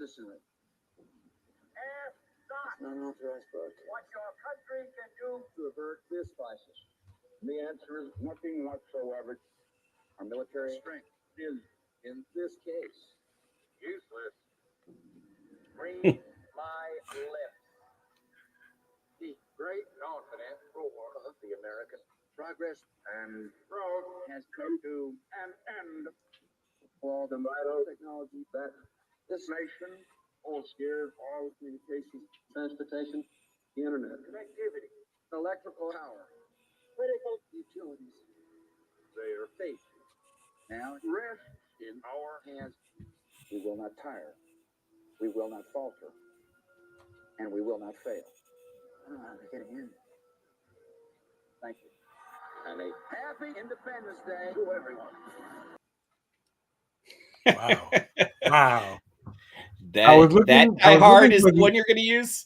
citizenry. It's not an authorized broadcast. What your country can do to avert this crisis. The answer is nothing whatsoever. Our military strength is, in this case, useless. Read my lips. The great confidence of the American progress and growth has come to an end. All the vital technology that this nation holds dear, all communications, transportation, the internet, connectivity, electrical power, critical utilities. Their fate now rests in our hands. We will not tire. We will not falter. And we will not fail. Get in. Thank you. And a happy Independence Day to everyone. Wow. Wow. That Die Hard is the one you're going to use?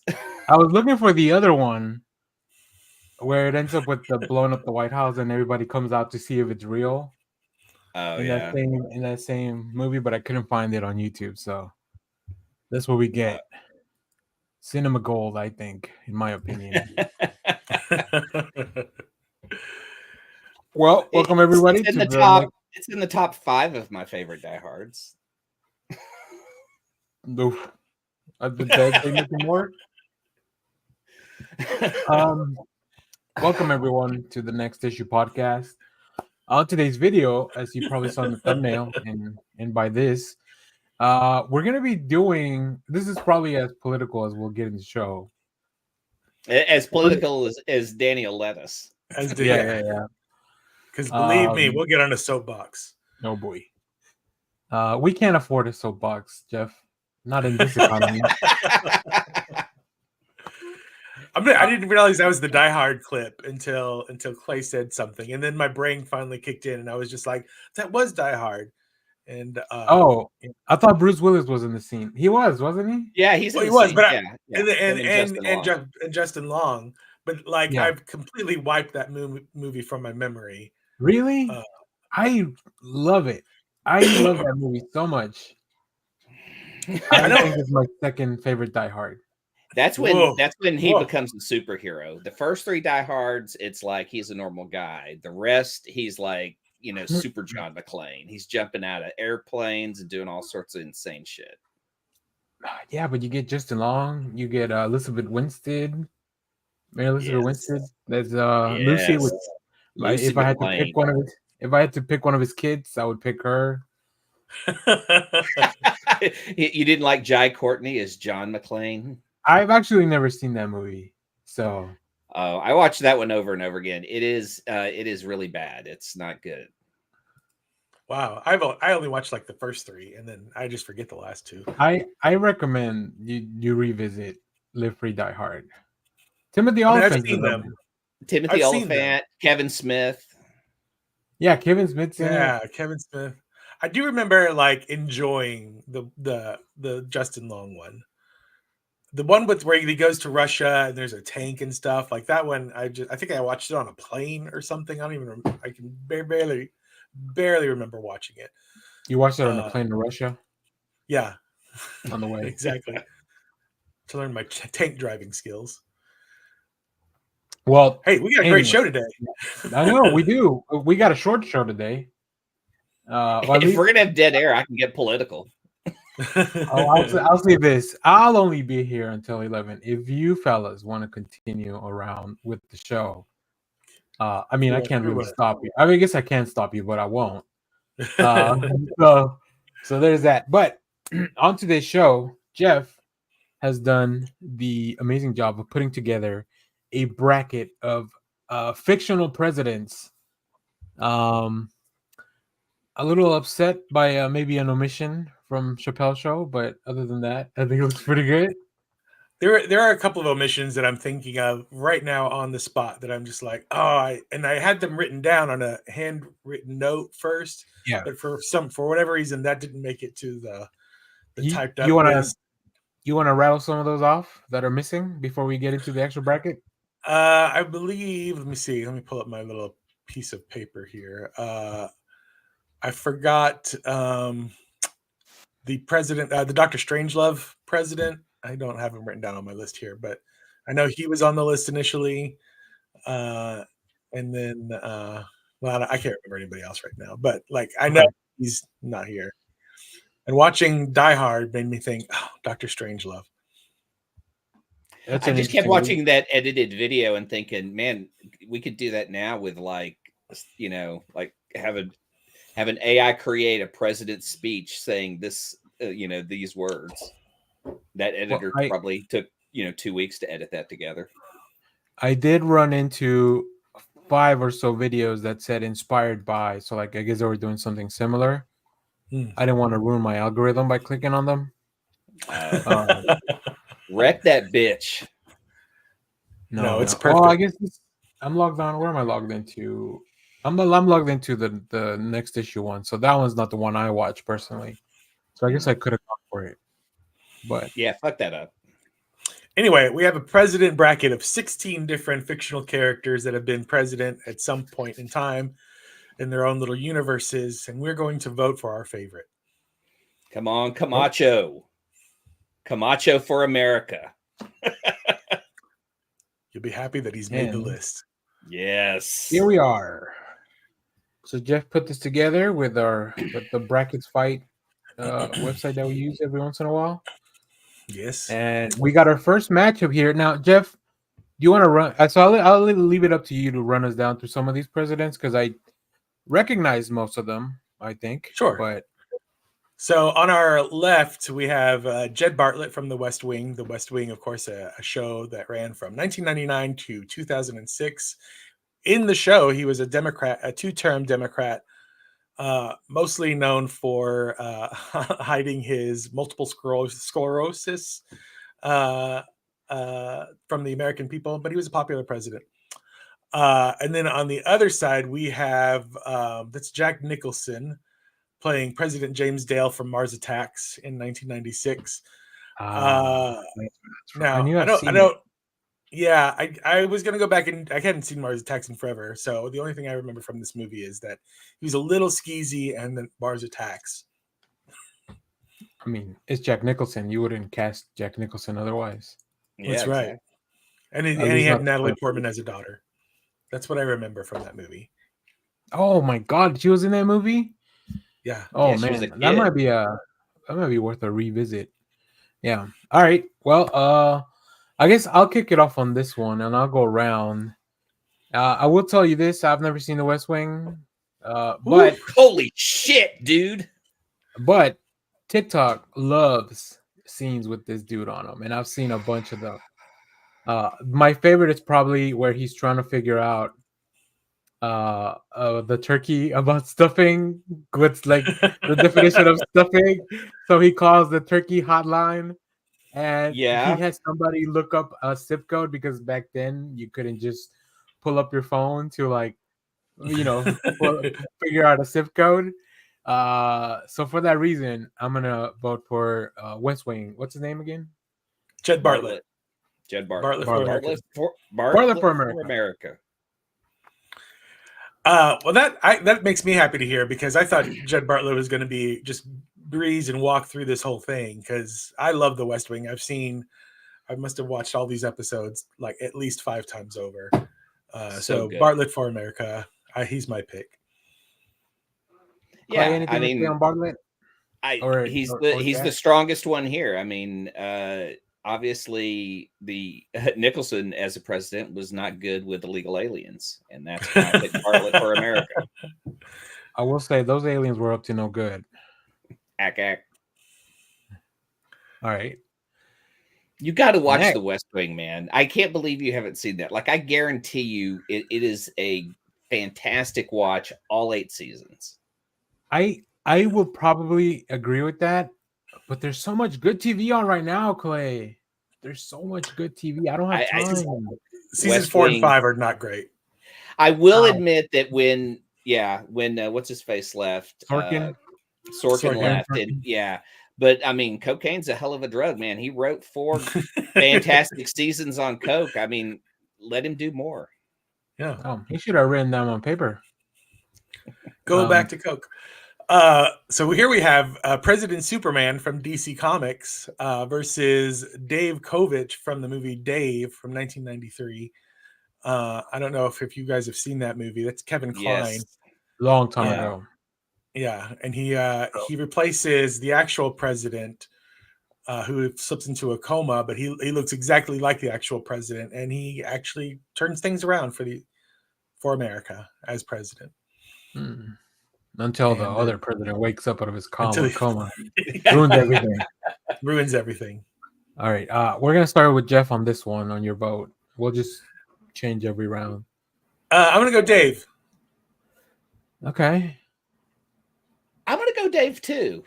I was looking for the other one where it ends up with the blowing up the White House and everybody comes out to see if it's real. Oh, in that same movie, but I couldn't find it on YouTube. So that's what we get. Cinema gold, I think, in my opinion. Well, welcome everybody it's in to the top. It's in the top 5 of my favorite Die Hards. Oof. They make more. Welcome everyone to the Next Issue podcast. On today's video, as you probably saw in the thumbnail, and by this, we're gonna be doing. This is probably as political as we'll get in the show. As political as Daniel Lettuce. Yeah. Because believe me, we'll get on a soapbox. No boy. We can't afford a soapbox, Jeff. Not in this economy. I didn't realize that was the Die Hard clip until Clay said something, and then my brain finally kicked in, and I was just like, "That was Die Hard." And I thought Bruce Willis was in the scene. He was, wasn't he? Yeah, he was. But and Justin Long. But I've completely wiped that movie from my memory. Really? I love it. I love that movie so much. I think it's my second favorite Die Hard. That's when he becomes a superhero. The first 3 Die Hards, it's like he's a normal guy. The rest, he's like, Super John McClane. He's jumping out of airplanes and doing all sorts of insane shit. Yeah, but you get Justin Long, you get Elizabeth Winstead. Mary Elizabeth Winstead. There's Lucy. Lucy if I had to pick one of his kids, I would pick her. You didn't like Jai Courtney as John McClane? I've actually never seen that movie, so I watched that one over and over again. It is really bad. It's not good. Wow, I only watched the first 3, and then I just forget the last 2. I recommend you revisit Live Free Die Hard. Timothy Oliphant. Timothy Oliphant, Kevin Smith. Yeah, Kevin Smith. Yeah, Kevin Smith. I do remember enjoying the Justin Long one. The one where he goes to Russia and there's a tank and stuff like that one. I think I watched it on a plane or something. I don't even remember. I can barely remember watching it. You watched it on a plane to Russia? Yeah, on the way. Exactly. To learn my tank driving skills. Well, hey, we got a great show today. I know we do. We got a short show today. If we're gonna have dead air, I can get political. I'll say this. I'll only be here until 11. If you fellas want to continue around with the show, I can't really stop you. I guess I can stop you, but I won't. So there's that. But on today's show, Jeff has done the amazing job of putting together a bracket of fictional presidents. A little upset by maybe an omission from Chappelle's show, but other than that, I think it looks pretty good. There are a couple of omissions that I'm thinking of right now on the spot that I'm just like, I had them written down on a handwritten note first. Yeah. But for whatever reason, that didn't make it to the typed up list. You want to rattle some of those off that are missing before we get into the actual bracket? I believe. Let me see. Let me pull up my little piece of paper here. I forgot the president, the Dr. Strangelove president. I don't have him written down on my list here, but I know he was on the list initially. And then, well, I can't remember anybody else right now, but like I know he's not here. And watching Die Hard made me think, oh, Dr. Strangelove. I just kept watching that edited video and thinking, man, we could do that now with like, you know, like have an AI create a president's speech saying this, you know, these words. That editor probably took, you know, 2 weeks to edit that together. I did run into 5 or so videos that said inspired by. So like, I guess they were doing something similar. I didn't want to ruin my algorithm by clicking on them. Wreck that bitch. No, it's perfect. Oh, I guess I'm logged on. Where am I logged into? I'm logged into the next issue one. So that one's not the one I watch personally. So I guess I could have gone for it. But yeah, fuck that up. Anyway, we have a president bracket of 16 different fictional characters that have been president at some point in time in their own little universes, and we're going to vote for our favorite. Come on, Camacho. Camacho for America. You'll be happy that he's made the list. Yes. Here we are. So Jeff put this together with the Brackets Fight website that we use every once in a while. Yes. And we got our first matchup here. Now, Jeff, do you want to run? So I'll leave it up to you to run us down through some of these presidents because I recognize most of them, I think. Sure. But so on our left, we have Jed Bartlett from The West Wing. The West Wing, of course, a show that ran from 1999 to 2006. In the show, he was a Democrat, a two-term Democrat, mostly known for hiding his multiple sclerosis from the American people, but he was a popular president. And then on the other side, we have that's Jack Nicholson playing President James Dale from Mars Attacks in 1996. Now I don't. Yeah, I was gonna go back and I hadn't seen Mars Attacks in forever, so the only thing I remember from this movie is that he was a little skeezy and then Mars Attacks. I mean, it's Jack Nicholson. You wouldn't cast Jack Nicholson otherwise. Yeah, that's right. Exactly. And he had Natalie Portman as a daughter. That's what I remember from that movie. Oh my God, she was in that movie. Yeah. Oh man, that might be worth a revisit. Yeah. All right. Well, I guess I'll kick it off on this one, and I'll go around. I will tell you this: I've never seen The West Wing, but holy shit, dude! But TikTok loves scenes with this dude on them, and I've seen a bunch of them. My favorite is probably where he's trying to figure out the turkey about stuffing. What's like the definition of stuffing? So he calls the turkey hotline. And he has somebody look up a zip code because back then you couldn't just pull up your phone to figure out a zip code. So for that reason, I'm gonna vote for West Wing. What's his name again? Jed Bartlett. Jed Bartlett. Bartlett for America. Well, that makes me happy to hear because I thought Jed Bartlett was going to be just breeze and walk through this whole thing because I love The West Wing. I must have watched all these episodes like at least 5 times over. So Bartlett for America, he's my pick. Yeah, I mean, on Bartlett? He's the strongest one here. I mean, obviously the Nicholson as a president was not good with illegal aliens, and that's why I picked Bartlett for America. I will say those aliens were up to no good. Ack. All right. You got to watch The West Wing, man. I can't believe you haven't seen that. Like, I guarantee you it is a fantastic watch, all 8 seasons. I will probably agree with that, but there's so much good TV on right now, Clay. There's so much good TV. I don't have time. Seasons 4 and 5 are not great. I will admit that when what's his face left? Sorkin left. And but I mean, cocaine's a hell of a drug, man. He wrote 4 fantastic seasons on coke. I mean, let him do more. Yeah. He should have written them on paper. Go back to coke. So here we have President Superman from DC Comics versus Dave Kovich from the movie Dave from 1993. I don't know if you guys have seen that movie. That's Kevin Kline. Yes. Long time Yeah. ago. Yeah, and he replaces the actual president, who slips into a coma, but he looks exactly like the actual president, and he actually turns things around for America as president. Until the And, other president wakes up out of his until coma. he- Ruins everything. ruins everything. All right. We're gonna start with Jeff on this one on your vote. We'll just change every round. I'm gonna go Dave. Okay. I'm gonna go Dave too.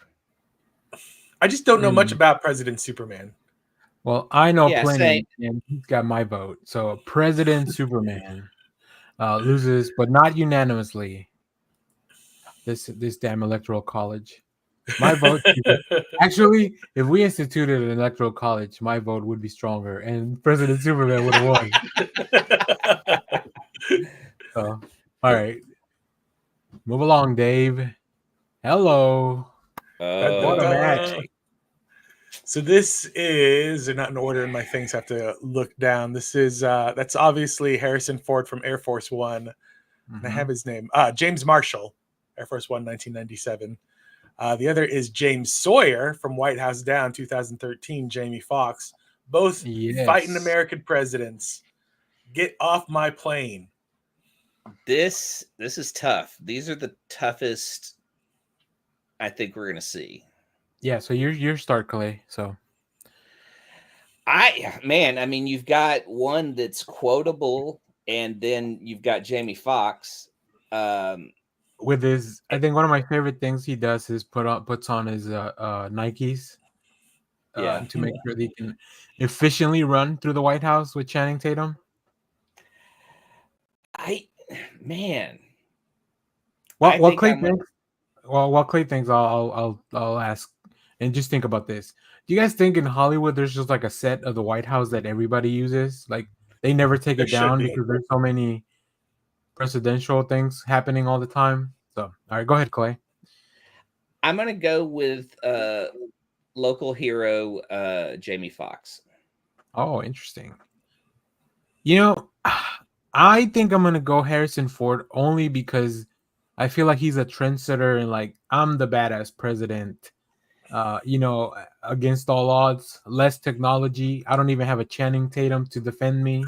I just don't know much about President Superman. Well, I know Yeah, plenty, and he's got my vote. So President Superman loses, but not unanimously. This damn electoral college. My vote. Actually, if we instituted an electoral college, my vote would be stronger, and President Superman would have won. So, all right, move along, Dave. Hello. What a match. So this is, they're not in order in my things, I have to look down. This is that's obviously Harrison Ford from Air Force One. And I have his name. James Marshall, Air Force One, 1997. The other is James Sawyer from White House Down, 2013, Jamie Foxx. Both fighting American presidents. Get off my plane. This is tough. These are the toughest I think we're gonna see. Yeah, so your start, Clay. So I mean, you've got one that's quotable, and then you've got Jamie Foxx. With his, I think one of my favorite things he does is puts on his Nikes to make sure they can efficiently run through the White House with Channing Tatum. While Clay thinks, I'll ask, and just think about this. Do you guys think in Hollywood there's just like a set of the White House that everybody uses? Like they never take it down because there's so many presidential things happening all the time. So, all right, go ahead, Clay. I'm gonna go with local hero Jamie Foxx. Oh, interesting. You know, I think I'm gonna go Harrison Ford only because I feel like he's a trendsetter and like I'm the badass president. Against all odds, less technology. I don't even have a Channing Tatum to defend me.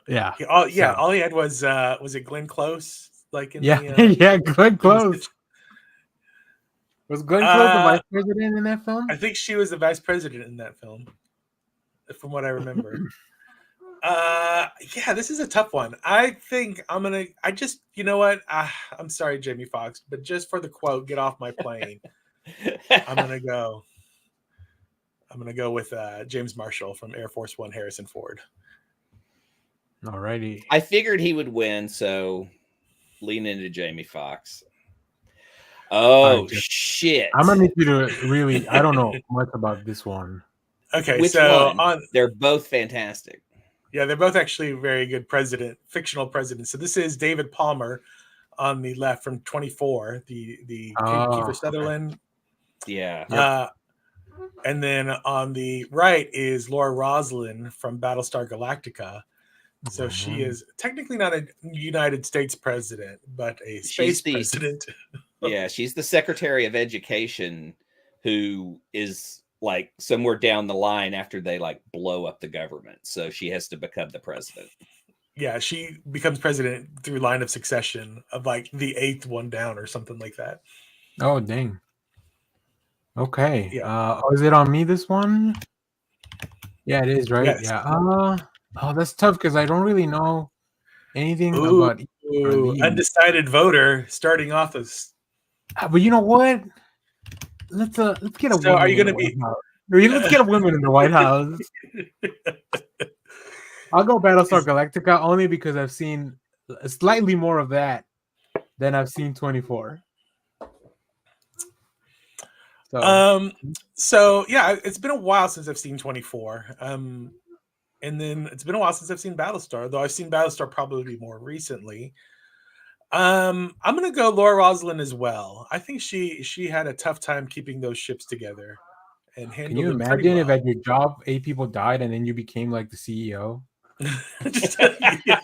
Yeah. All he had was it Glenn Close? Like in Glenn Close. Was Glenn Close the vice president in that film? I think she was the vice president in that film, from what I remember. This is a tough one. I think you know what? I'm sorry, Jamie Foxx, but just for the quote, "Get off my plane," I'm gonna go with James Marshall from Air Force One, Harrison Ford. Alrighty. I figured he would win, so lean into Jamie Foxx. Oh, shit. I'm gonna need you to really. I don't know much about this one. Okay, Which one? They're both fantastic. Yeah, they're both actually very good fictional presidents. So this is David Palmer on the left from 24, the Kiefer Sutherland. Yeah. And then on the right is Laura Roslin from Battlestar Galactica. So she is technically not a United States president, but a space president. Yeah, she's the Secretary of Education who is like somewhere down the line after they like blow up the government. So she has to become the president. Yeah, she becomes president through line of succession of like the 8th one down or something like that. Oh, dang. Okay. Yeah. Is it on me this one? Yeah, it is, right? Yes. Yeah. That's tough because I don't really know anything about undecided voter starting off as. But you know what? Let's get a woman. Are you going to be? Let's get a woman in the White House. I'll go Battlestar Galactica only because I've seen slightly more of that than I've seen 24. So yeah, it's been a while since I've seen 24. And then it's been a while since I've seen Battlestar, though I've seen Battlestar probably more recently. I'm gonna go Laura Roslin as well. I think she had a tough time keeping those ships together and Can handled you them pretty imagine if well. at your job 8 people died and then you became like the CEO? Just- yeah.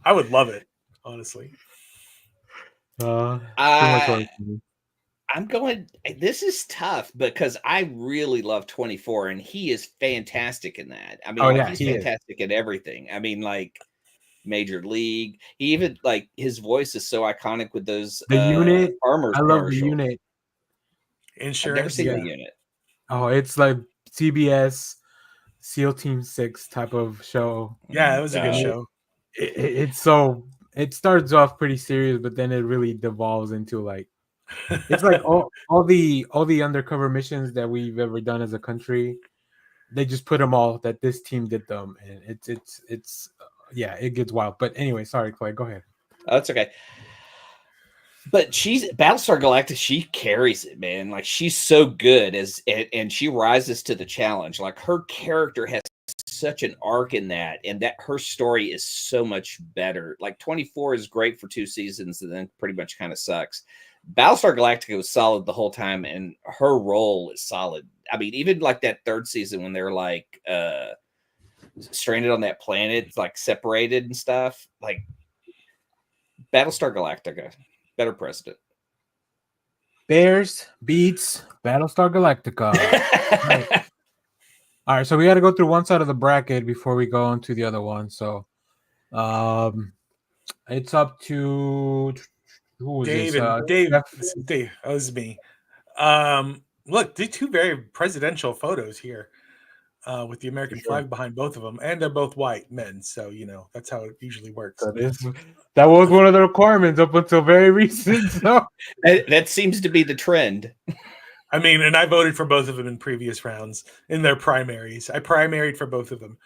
I would love it, honestly. Too much work for me. I'm going. This is tough because I really love 24, and he is fantastic in that. I mean, Oh, like yeah, he's he is. fantastic at everything. I mean, like Major League. He even like his voice is so iconic with those The unit. Farmers I love the commercials. unit. I've never Insurance. seen Yeah. the unit. Oh, it's like CBS SEAL Team 6 type of show. Yeah, it was a good Uh, show. It's so it starts off pretty serious, but then it really devolves into like it's like all the undercover missions that we've ever done as a country. They just put them all that this team did them, and it's yeah, it gets wild. But anyway, sorry, Clay, go ahead. Oh, that's okay. But she's Battlestar Galactica. She carries it, man. Like she's so good and she rises to the challenge. Like her character has such an arc in that, and that her story is so much better. Like 24 is great for 2 seasons, and then pretty much kind of sucks. Battlestar Galactica was solid the whole time, and her role is solid. I mean, even like that 3rd season when they're like stranded on that planet, like separated and stuff. Like Battlestar Galactica. Better president. Bears beats Battlestar Galactica. All right, so we got to go through one side of the bracket before we go into the other one. So, it's up to who was Dave this? and Dave. Jeff? Dave, that was me. Look, the 2 very presidential photos here, with the American flag behind both of them, and they're both white men. So that's how it usually works. That was one of the requirements up until very recent. So that seems to be the trend. I mean, and I voted for both of them in previous rounds in their primaries. I primaried for both of them.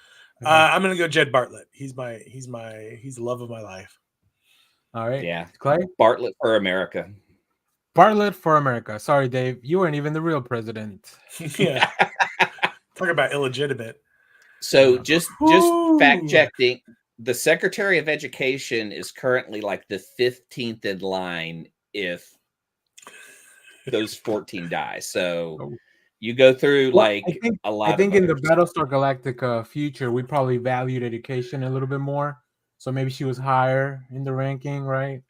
I'm gonna go Jed Bartlett. He's the love of my life. All right, Yeah, Clay. Bartlett for America. Bartlett for America. Sorry, Dave, you weren't even the real president. Yeah, talk about illegitimate. So just fact checking. The Secretary of Education is currently like the 15th in line if those 14 die. So you go through like a lot. I think in the Battlestar Galactica future, we probably valued education a little bit more. So maybe she was higher in the ranking, right?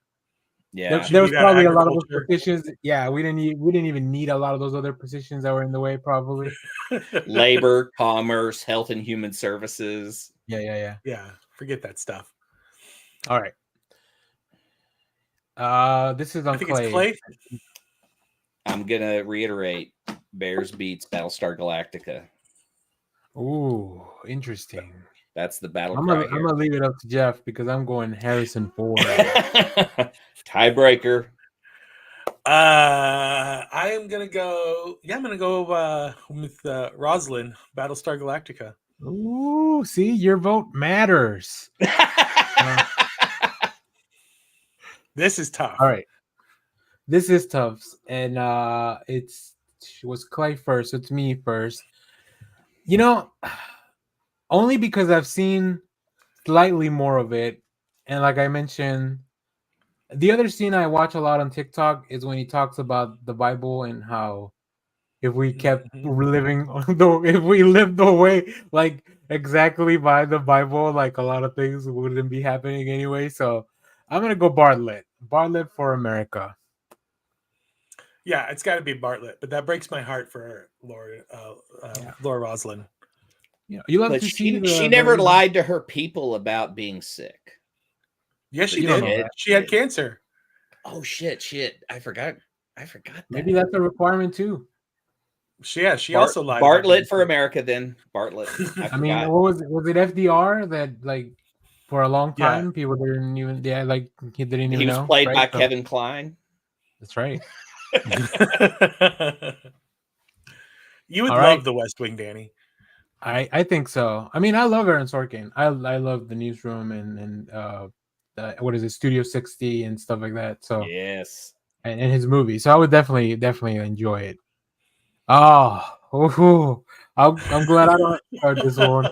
Yeah, there was probably a lot of those positions. Yeah, we didn't even need a lot of those other positions that were in the way, probably. Labor, commerce, health and human services. Yeah. Forget that stuff. All right. This is on Clay. It's Clay. I'm gonna reiterate: Bears beats Battlestar Galactica. Ooh, interesting. That's the battle I'm cry. gonna leave it up to Jeff because I'm going Harrison Ford. Tiebreaker. I am gonna go. Yeah, I'm gonna go with Roslyn, Battlestar Galactica. Ooh, see, your vote matters. This is tough. All right, this is tough, and it was Clay first, so it's me first. Only because I've seen slightly more of it, and like I mentioned, the other scene I watch a lot on TikTok is when he talks about the Bible and how if we kept living if we lived the way like exactly by the Bible, like a lot of things wouldn't be happening anyway. So I'm gonna go Bartlett for America. Yeah, it's got to be Bartlett, but that breaks my heart for Laura Roslin. You love but to see she never lied to her people about being sick. Yes, she did. She had cancer. Oh shit! I forgot. Maybe that's a requirement too. She also lied. Bartlett for America, then Bartlett. I mean, what was it FDR that like for a long time people didn't even he didn't even know. He was played by Kevin Kline. That's right. You would love The West Wing, Danny. I think so. I mean, I love Aaron Sorkin. I love the Newsroom and what is it, Studio 60 and stuff like that. So yes, and his movies. So I would definitely enjoy it. Oh, I'm glad I don't start this one.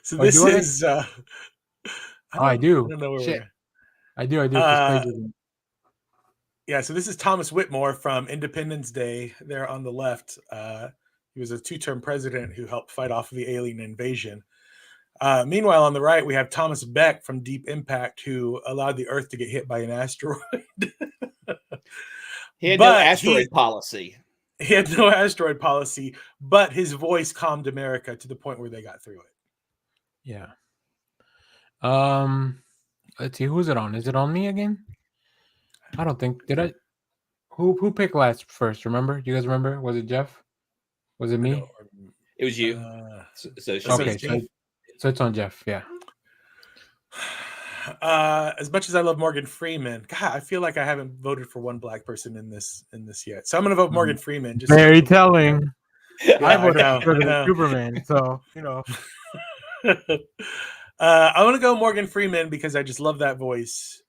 So this is I do. I don't know where Shit. we're. I do. Because Clay doesn't. Yeah, so this is Thomas Whitmore from Independence Day. There on the left, he was a 2-term president who helped fight off the alien invasion. Meanwhile, on the right, we have Thomas Beck from Deep Impact, who allowed the Earth to get hit by an asteroid. He had no asteroid policy. He had no asteroid policy, but his voice calmed America to the point where they got through it. Yeah. Let's see. Who's it on? Is it on me again? I don't think. Did I? Who picked last first? Remember? Do you guys remember? Was it Jeff? Was it me? It was you. So okay, so it's on Jeff. Yeah. As much as I love Morgan Freeman, God, I feel like I haven't voted for one black person in this yet. So I'm going to vote Morgan Freeman. Just very telling. Yeah, I voted for Superman, so I want to go Morgan Freeman because I just love that voice.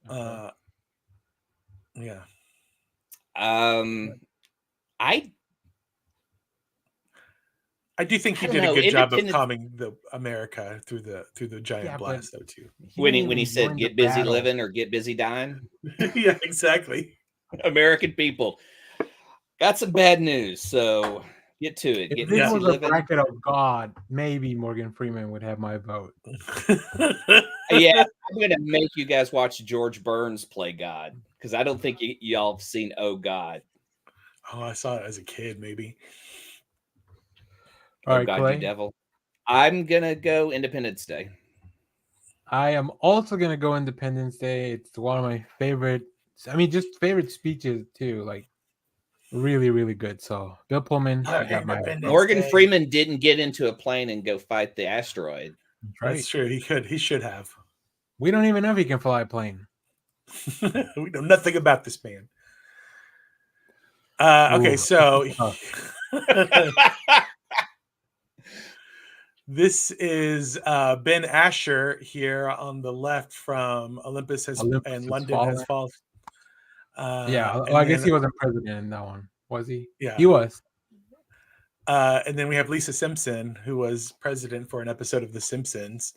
Yeah. I do think he did a good job of calming the America through the giant blast, though, too. When he said, "Get busy living or get busy dying." Yeah, exactly. American people got some bad news, so get to it. If this was a bracket of God, maybe Morgan Freeman would have my vote. Yeah, I'm gonna make you guys watch George Burns play God because I don't think y'all have seen Oh God. Oh, I saw it as a kid, maybe. All right, God, Clay. you devil. I'm gonna go Independence Day. I am also gonna go Independence Day. It's one of my favorite. I mean, just favorite speeches too. Like, really, really good. So, Bill Pullman. Morgan Freeman didn't get into a plane and go fight the asteroid. That's true. He could. He should have. We don't even know if he can fly a plane. We know nothing about this man. Okay, so. This is Ben Asher here on the left from Olympus and London Has Fallen. I guess he wasn't president in that one, was he? Yeah, he was. And then we have Lisa Simpson, who was president for an episode of The Simpsons.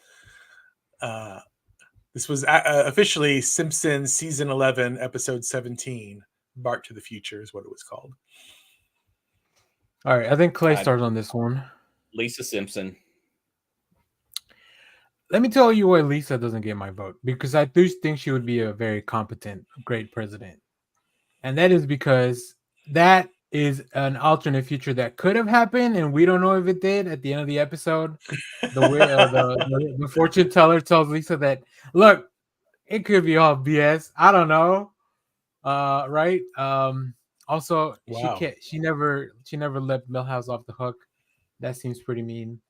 This was officially Simpsons season 11, episode 17. Bart to the Future is what it was called. All right, I think Clay starts on this one. Lisa Simpson. Let me tell you why Lisa doesn't get my vote, because I do think she would be a very competent, great president. And that is because that is an alternate future that could have happened, and we don't know if it did. At the end of the episode, the fortune teller tells Lisa that, look, it could be all BS. I don't know. Right? Also, she never let Milhouse off the hook. That seems pretty mean.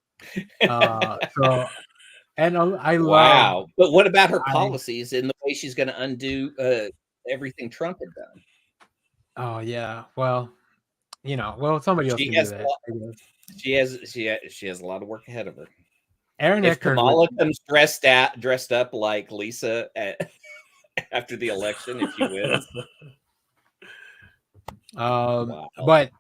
And I love. But what about her policies and the way she's going to undo everything Trump had done? Oh yeah, well, somebody else can do that. She has a lot of work ahead of her. Aaron if Eckhart Kamala comes dressed up like Lisa after the election, if she wins. But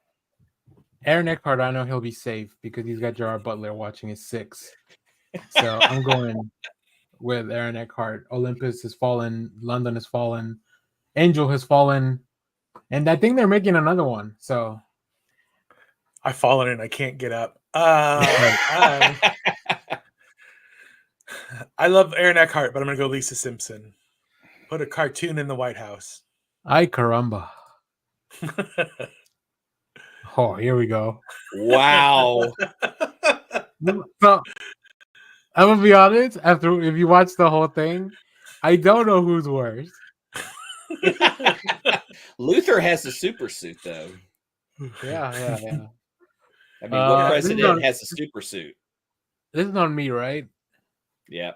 Aaron Eckhart, I know he'll be safe because he's got Gerard Butler watching his 6. So I'm going with Aaron Eckhart. Olympus has fallen, London has fallen, Angel has fallen, and I think they're making another one. So I've fallen and I can't get up. I love Aaron Eckhart, but I'm gonna go Lisa Simpson. Put a cartoon in the White House. Ay caramba. Oh, here we go. Wow. So, I'm gonna be honest. If you watch the whole thing, I don't know who's worse. Luther has a super suit, though. Yeah. I mean, what president has a super suit? This is on me, right? Yeah.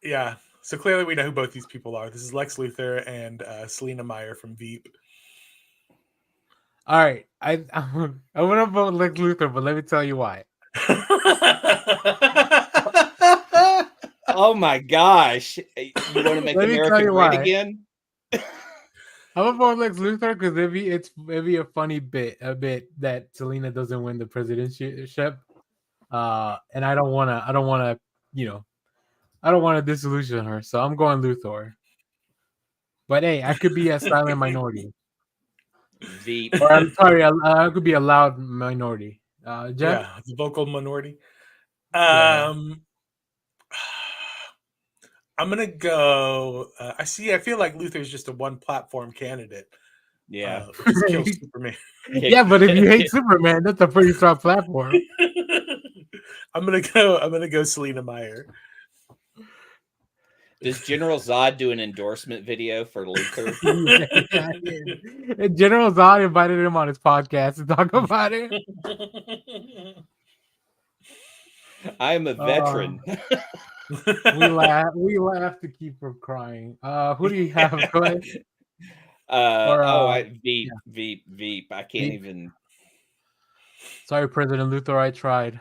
Yeah. So clearly, we know who both these people are. This is Lex Luthor and Selena Meyer from Veep. All right, I'm gonna vote Lex Luthor, but let me tell you why. Oh my gosh! You want to make America great again? I'm gonna vote Lex Luthor because it'd be a funny bit that Selena doesn't win the presidency, and I don't wanna, I don't want to disillusion her, so I'm going Luthor. But hey, I could be a silent minority, Veep. or I'm sorry, I could be a loud minority. Jeff, Yeah, the vocal minority. Yeah. I'm gonna go. I feel like Luther's just a one platform candidate. Yeah. Just kill Superman. Yeah, but if you hate Superman, that's a pretty strong platform. I'm gonna go Selena Meyer. Does General Zod do an endorsement video for Luther? Yeah. And General Zod invited him on his podcast to talk about it. I am a veteran. We laugh to keep from crying. Who do you have, Clay? Veep. I can't Veep. even. Sorry, President Luthor, I tried.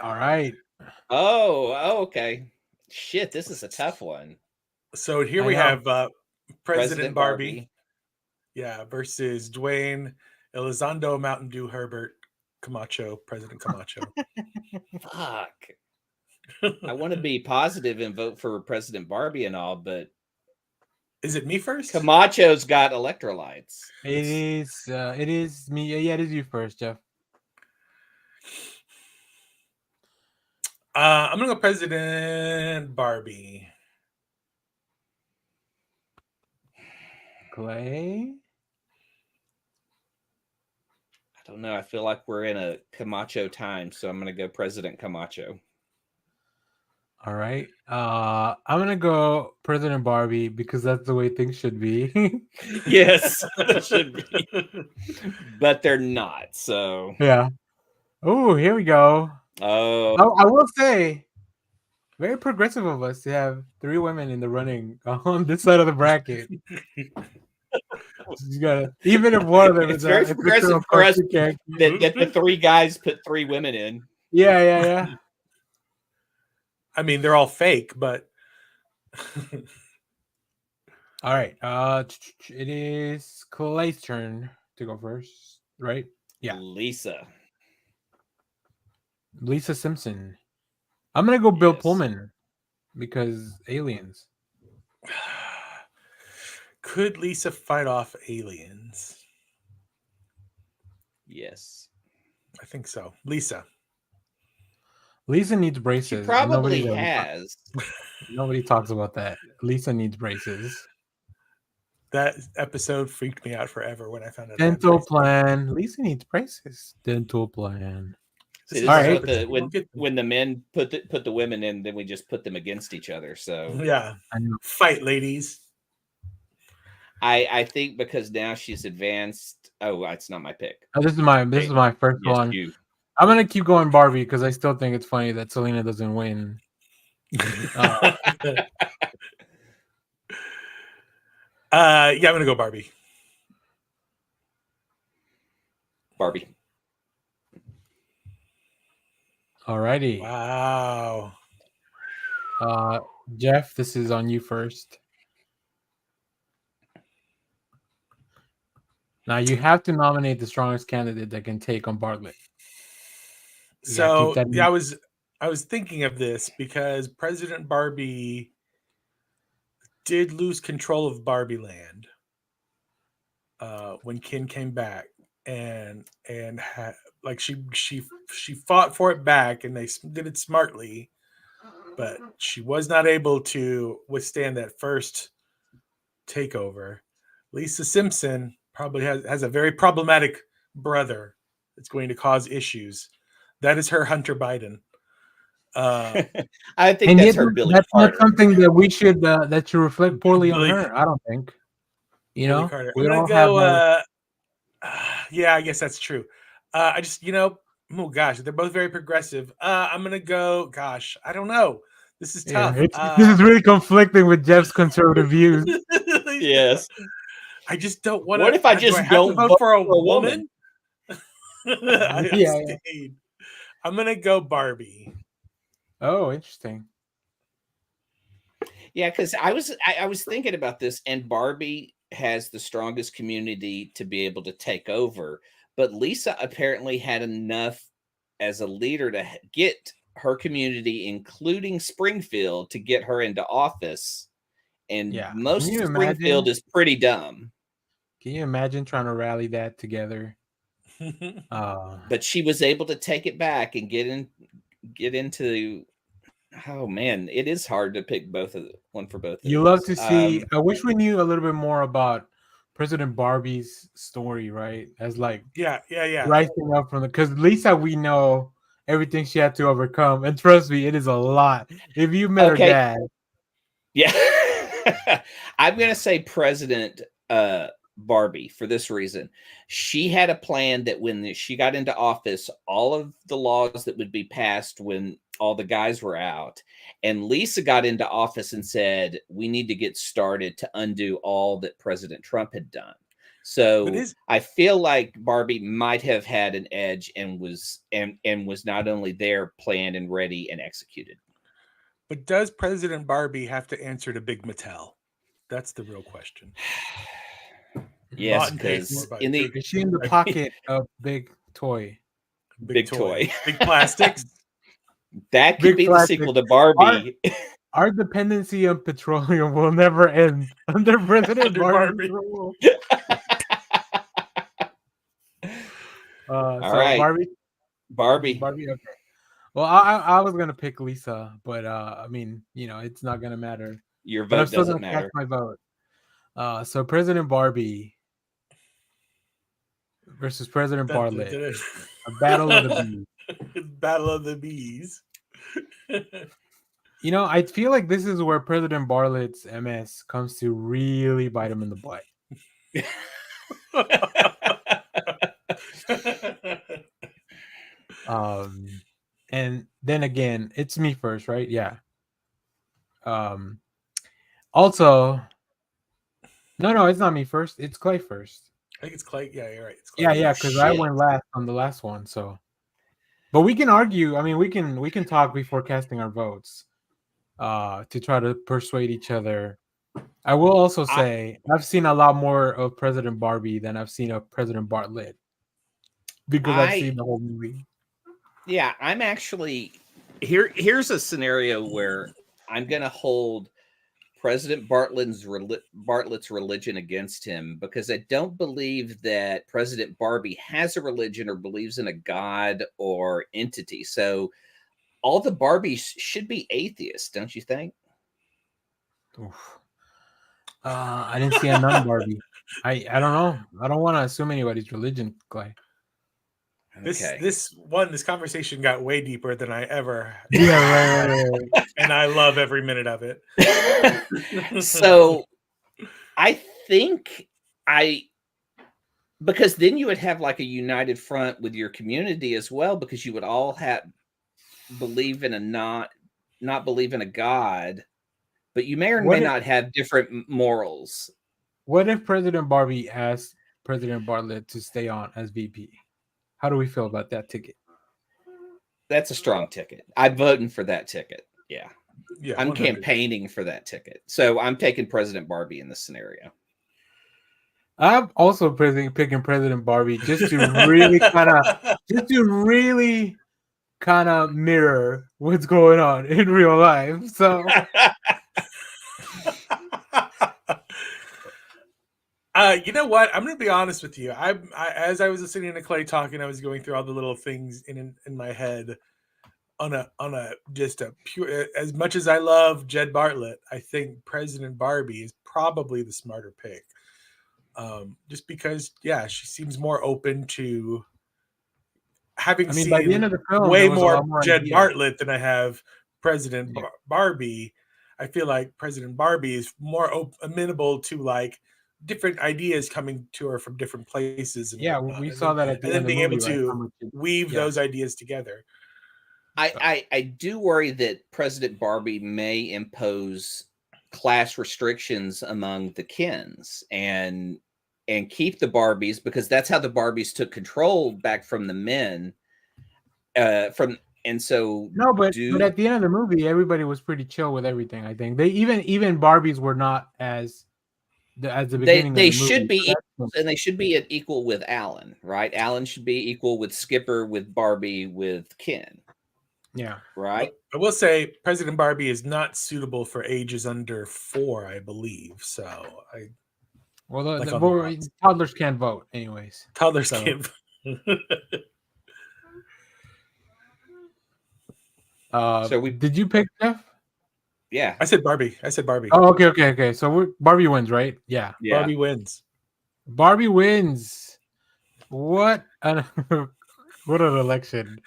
All right. Oh, okay. Shit, this is a tough one. So here I we know. have President Barbie. Yeah, versus Dwayne Elizondo Mountain Dew Herbert Camacho, President Camacho. Fuck. I want to be positive and vote for President Barbie and all, but Is it me first? Camacho's got electrolytes. It is me. Yeah, it is you first, Jeff. I'm gonna go President Barbie. Clay? I don't know. I feel like we're in a Camacho time, so I'm going to go President Camacho. All right. I'm gonna go President Barbie because that's the way things should be. Yes, they should be, but they're not. So yeah. Oh, here we go. Oh, I will say, very progressive of us to have 3 women in the running on this side of the bracket. You gotta, even if one of them it's is very a progressive for us that the 3 guys put 3 women in. Yeah. I mean, they're all fake, but all right. It is Clay's turn to go first, right? Yeah. Lisa Simpson. I'm gonna go Bill Yes. Pullman because aliens. could Lisa fight off aliens? Yes. I think so. Lisa needs braces. She probably has. Nobody talks about that. Lisa needs braces. That episode freaked me out forever when I found out. Dental plan. Lisa needs braces. Dental plan. See, this is what when the men put the women in, then we just put them against each other. So yeah, fight, ladies. I think because now she's advanced. Oh, it's not my pick. Oh, this is my first one. I'm gonna keep going Barbie because I still think it's funny that Selena doesn't win. Yeah, I'm gonna go Barbie. Barbie. Alrighty. Wow. Jeff, this is on you first. Now you have to nominate the strongest candidate that can take on Bartlett. So yeah, I was thinking of this because President Barbie did lose control of Barbie Land when Ken came back, and like she fought for it back, and they did it smartly, but she was not able to withstand that first takeover. Lisa Simpson probably has a very problematic brother that's going to cause issues. That is her Hunter Biden. I think that's her Billy That's Carter. not something that we should that should reflect poorly on her. I don't think. You know, Carter. we I'm gonna go. Yeah, I guess that's true. I just, oh gosh, they're both very progressive. I'm gonna go. Gosh, I don't know. This is tough. This is really conflicting with Jeff's conservative views. Yes. I just don't want to. What if I just don't vote for a woman? Yeah. I'm gonna go Barbie. Oh, interesting. Yeah, because I was thinking about this, and Barbie has the strongest community to be able to take over, but Lisa apparently had enough as a leader to get her community, including Springfield, to get her into office. And Yeah. most Can you of Springfield imagine? is pretty dumb. Can you imagine trying to rally that together? But she was able to take it back and get into. Oh man, it is hard to pick one for both of You love these. to see. I wish we knew a little bit more about President Barbie's story, right? As like yeah. rising up from because Lisa, we know everything she had to overcome, and trust me, it is a lot. If you met her Okay. dad, Yeah. I'm going to say President Barbie for this reason. She had a plan that when she got into office, all of the laws that would be passed when all the guys were out, and Lisa got into office and said, we need to get started to undo all that President Trump had done. So I feel like Barbie might have had an edge and was not only there, planned and ready and executed. But does President Barbie have to answer to Big Mattel? That's the real question. Yes, because is she in the pocket of Big Toy? Big Toy. Big Plastics. That could be the sequel to Barbie. Our dependency on petroleum will never end under President Barbie's rule. All right. Barbie. Okay. Well, I was gonna pick Lisa, but I mean, it's not gonna matter. Your vote doesn't matter. My vote. So President Barbie versus President Bartlett, a battle of the bees. Battle of the bees. I feel like this is where President Bartlett's MS comes to really bite him in the butt. And then again, it's me first, right? Yeah. Also, no, it's not me first. It's Clay first. I think it's Clay. Yeah, you're right. It's Clay. Yeah, because I went last on the last one. So, but we can argue. I mean, we can talk before casting our votes, to try to persuade each other. I will also say I've seen a lot more of President Barbie than I've seen of President Bartlett because I've seen the whole movie. Yeah, I'm actually here's a scenario where I'm going to hold President Bartlett's religion against him because I don't believe that President Barbie has a religion or believes in a god or entity. So all the Barbies should be atheists, don't you think? Oof. I didn't see a non-Barbie. I don't know. I don't want to assume anybody's religion, Clay. Okay. This conversation got way deeper than I ever. Yeah, right. And I love every minute of it. So I think because then you would have like a united front with your community as well, because you would all believe in not believe in a god, but you may or may not have different morals. What if President Barbie asked President Bartlett to stay on as VP? How do we feel about that ticket? That's a strong ticket. I'm voting for that ticket. Yeah, I'm 100%. campaigning for that ticket. So I'm taking President Barbie in this scenario. I'm also picking President Barbie just to really kind of mirror what's going on in real life. So you know what? I'm going to be honest with you. I as I was listening to Clay talking, I was going through all the little things in my head on a just a pure. As much as I love Jed Bartlett, I think President Barbie is probably the smarter pick. Just because, yeah, she seems more open to having seen by the end of the film, way more Jed Bartlett than I have President Barbie. I feel like President Barbie is more amenable to like different ideas coming to her from different places. And we saw that at the end of the movie, being able to weave those ideas together. I do worry that President Barbie may impose class restrictions among the Kens and keep the Barbies, because that's how the Barbies took control back from the men. But at the end of the movie, everybody was pretty chill with everything. I think they even Barbies were not as the beginning. They should be equal, and they should be equal with Alan, right? Alan should be equal with Skipper, with Barbie, with Ken. Yeah. right? I will say President Barbie is not suitable for ages under 4, I believe. So I Well, like the on the boy, odds. toddlers can't vote, anyways. Toddlers So- can't. So we- did you pick Jeff? Yeah. I said Barbie. Oh, okay. So Barbie wins, right? Yeah. Yeah. Barbie wins. Barbie wins. What an what an election!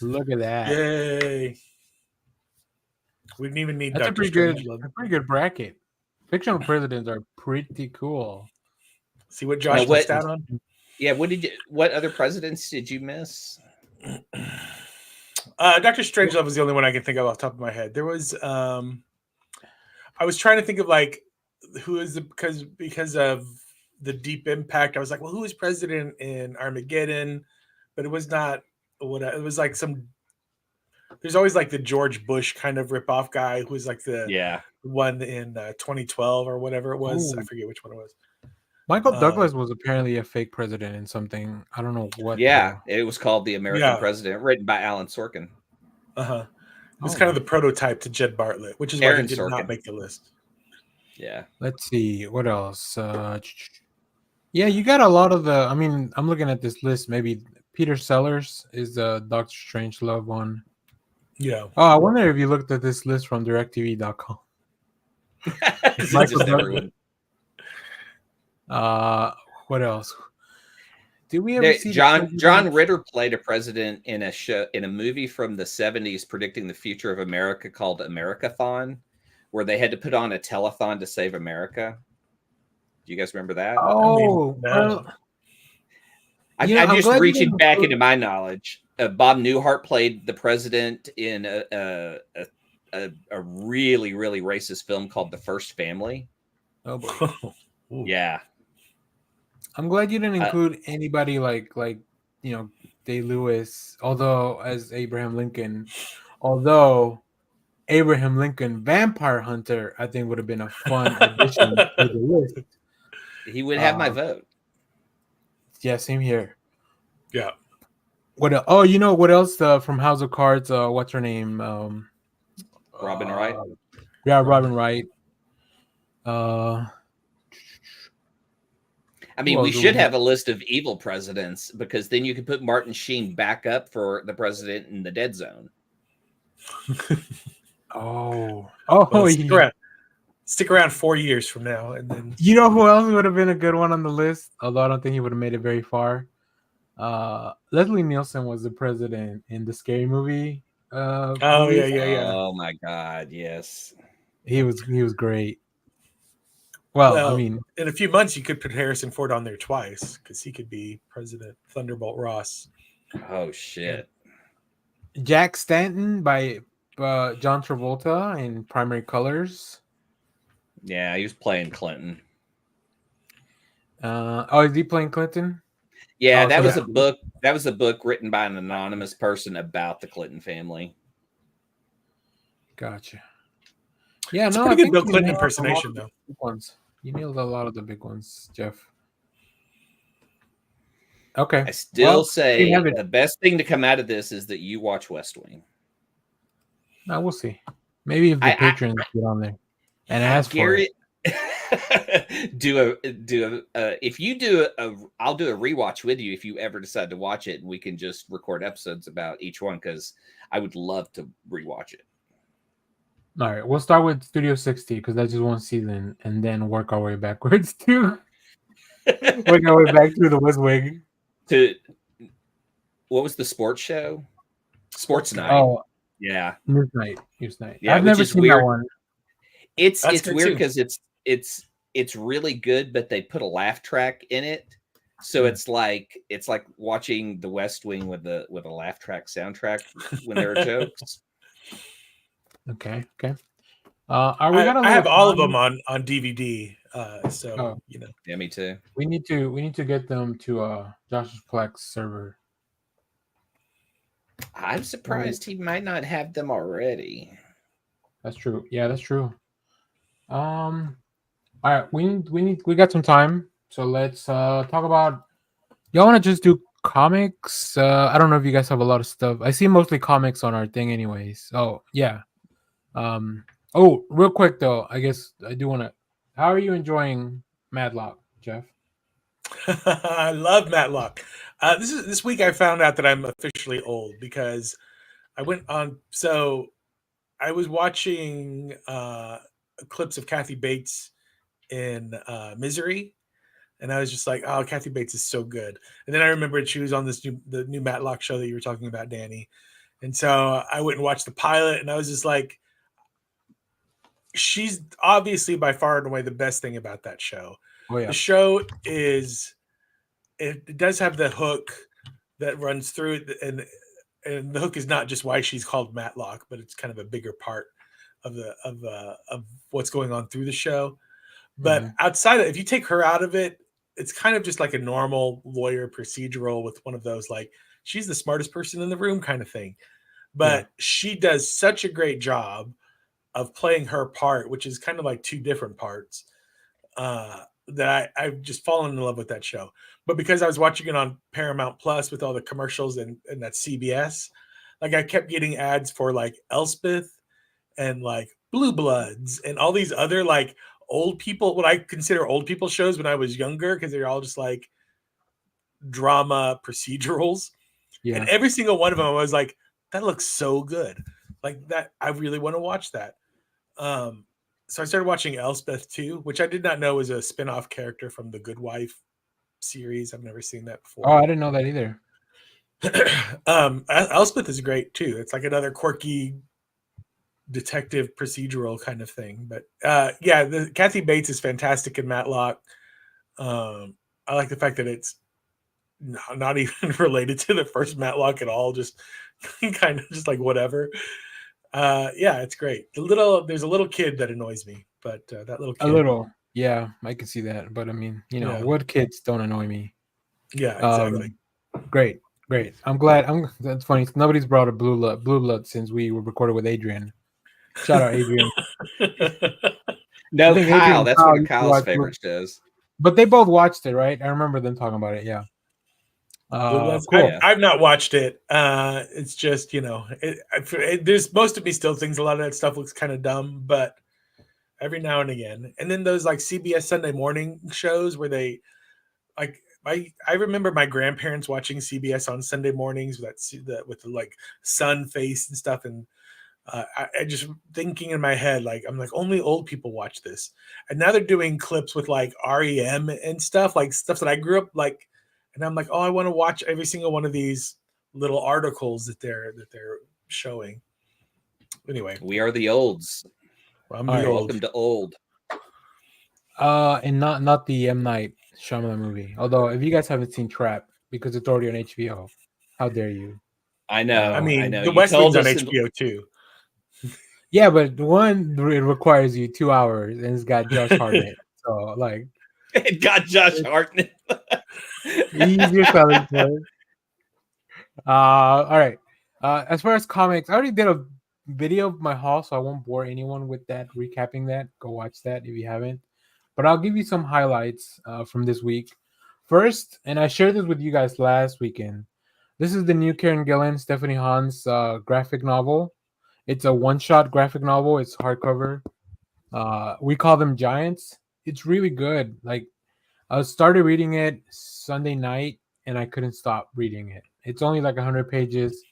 Look at that. Yay! We didn't even need That's a Dr. pretty good, Strangelove. a pretty good bracket. Fictional presidents are pretty cool. See what Josh what- missed out on? Yeah. What other presidents did you miss? Dr. Strangelove was the only one I can think of off the top of my head. There was I was trying to think of like who is the because of the Deep Impact. I was like, well, who is president in Armageddon? But it was not what it was like some. There's always like the George Bush kind of ripoff guy who was like the one in 2012 or whatever it was. I Ooh. forget which one it was. Michael Douglas was apparently a fake president in something. I don't know what. Yeah, it was called The American Yeah. President, written by Alan Sorkin. It was Oh, kind of the prototype to Jed Bartlett, which is why Aaron he did Sorkin. not make the list. Yeah. Let's see what else. Yeah, you got a lot of the. I mean, I'm looking at this list. Maybe Peter Sellers is the Doctor Strangelove one. Yeah. Oh, I wonder if you looked at this list from DirecTV.com. It's Michael just Douglas. everyone. What else? Did we ever see John Ritter played a president in a movie from the 70s predicting the future of America called Americathon, where they had to put on a telethon to save America. Do you guys remember that? Oh, no. I'm I'm just glad you reaching didn't back include- into my knowledge. Bob Newhart played the president in a really, really racist film called The First Family. oh boy. Yeah. I'm glad you didn't include anybody like Day Lewis, although Abraham Lincoln, Vampire Hunter, I think would have been a fun addition to the list. He would have my vote. Yeah, same here. Yeah. What? Oh, you know what else? From House of Cards. What's her name? Robin Wright. Yeah, Robin Wright. I mean, Well, we should have a list of evil presidents because then you could put Martin Sheen back up for the president in the Dead Zone. Well, stick around 4 years from now, and then you know who else would have been a good one on the list? Although I don't think he would have made it very far. Leslie Nielsen was the president in the Scary Movie. Movies. Yeah. Oh my God, yes. He was great. Well, I mean, in a few months you could put Harrison Ford on there twice because he could be President Thunderbolt Ross. Oh shit. Jack Stanton by John Travolta in Primary Colors. Yeah, he was playing Clinton. Is he playing Clinton? Yeah, Oh, that so was that- a book. That was a book written by an anonymous person about the Clinton family. Gotcha. Yeah, It's a no, pretty I good think Bill you Clinton nailed a lot impersonation, of the though. big ones. You nailed a lot of the big ones, Jeff. Okay. I still Well, say you have it. the best thing to come out of this is that you watch West Wing. No, we'll see. Maybe if the patrons get on there and ask for it. If you do I'll do a rewatch with you if you ever decide to watch it, and we can just record episodes about each one because I would love to rewatch it. All right, we'll start with Studio 60 because that's just one season, and then work our way backwards to work our way back through the West Wing. What was the sports show? Sports Night. Oh, yeah, News Night. Yeah, I've never seen that one. It's That's good weird too. because it's really good, but they put a laugh track in it, so it's like watching The West Wing with a laugh track soundtrack when there are jokes. Okay. I have all of them on DVD. So Oh. Yeah, me too. We need to get them to Josh's Plex server. I'm surprised he might not have them already. That's true. Yeah, that's true. All right, we got some time, so let's talk about. Y'all want to just do comics. I don't know if you guys have a lot of stuff. I see mostly comics on our thing, anyways. Oh yeah. Oh, real quick though, I guess I do want to. How are you enjoying Madlock, Jeff? I love Matlock. This week I found out that I'm officially old because I went on. So I was watching clips of Kathy Bates in Misery, and I was just like, "Oh, Kathy Bates is so good." And then I remembered she was on the new Matlock show that you were talking about, Danny. And so I went and watched the pilot, and I was just like, she's obviously by far and away the best thing about that show. Oh yeah. The show is it does have the hook that runs through it, and the hook is not just why she's called Matlock, but it's kind of a bigger part of of what's going on through the show. But outside of, if you take her out of it, it's kind of just like a normal lawyer procedural with one of those like she's the smartest person in the room kind of thing. But she does such a great job of playing her part, which is kind of like two different parts. That I've just fallen in love with that show. But because I was watching it on Paramount Plus with all the commercials and that CBS, like I kept getting ads for like Elspeth and like Blue Bloods and all these other like old people, what I consider old people shows when I was younger, because they're all just like drama procedurals. Yeah. And every single one of them I was like, that looks so good. Like that, I really want to watch that. So I started watching Elspeth too, which I did not know was a spin-off character from the Good Wife series. I've never seen that Oh, before. I didn't know that either. Elspeth is great too. It's like another quirky detective procedural kind of thing. But yeah, the Kathy Bates is fantastic in Matlock. I like the fact that it's not even related to the first Matlock at all. Just kind of just like whatever. Yeah, it's great. There's a little kid that annoys me, but that little kid. A little, yeah, I can see that. But I mean, what kids don't annoy me? Yeah, exactly. Great. I'm glad. That's funny. Nobody's brought a Blue Blood since we were recorded with Adrian. Shout out Adrian. No, Kyle. Adrian, That's one of Kyle's favorite shows. But they both watched it, right? I remember them talking about it. Yeah. Cool. I've not watched it. It's just there's most of me still thinks a lot of that stuff looks kind of dumb, but every now and again. And then those like CBS Sunday morning shows where they like I remember my grandparents watching CBS on Sunday mornings with the like sun face and stuff, and I just thinking in my head like I'm like only old people watch this, and now they're doing clips with like REM and stuff like stuff that I grew up like. And I'm like, oh, I want to watch every single one of these little articles that they're showing. Anyway, we are the olds. I'm the old. Welcome to old. And not the M. Night Shyamalan movie. Although, if you guys haven't seen Trap because it's already on HBO, how dare you? I know. I mean, I know. The West Wing's on HBO too. Yeah, but one it requires you 2 hours, and it's got Josh Hartnett. So like, it got Josh Hartnett. Easier selling point. All right. As far as comics, I already did a video of my haul, so I won't bore anyone with that. Recapping that, go watch that if you haven't. But I'll give you some highlights from this week. First, and I shared this with you guys last weekend. This is the new Karen Gillan, Stephanie Hahn's graphic novel. It's a one-shot graphic novel. It's hardcover. We call them giants. It's really good. Like, I started reading it Sunday night, and I couldn't stop reading it. It's only like 100 pages.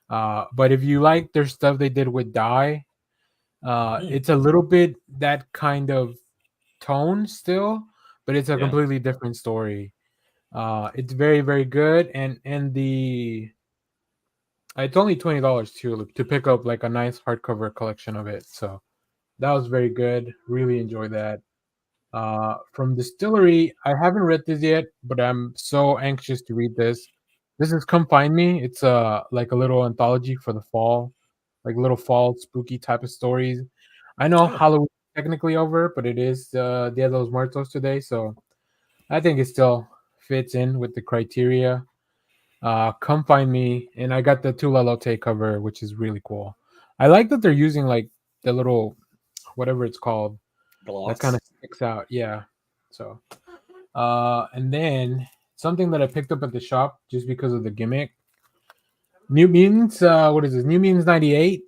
But if you like their stuff they did with Die, it's a little bit that kind of tone still, but it's a completely different story. It's very, very good. And it's only $20 to pick up like a nice hardcover collection of it. So that was very good. Really enjoyed that. From Distillery, I haven't read this yet, but I'm so anxious to read this. This is Come Find Me. It's like a little anthology for the fall, like little fall spooky type of stories. I know Halloween is technically over, but it is Dia de los Muertos today, so I think it still fits in with the criteria. Come Find Me, and I got the Tula Lotte cover, which is really cool. I like that they're using like the little whatever it's called. Gloss. That kind of sticks out, yeah. So, and then something that I picked up at the shop just because of the gimmick. New Mutants, what is this? New Mutants 98.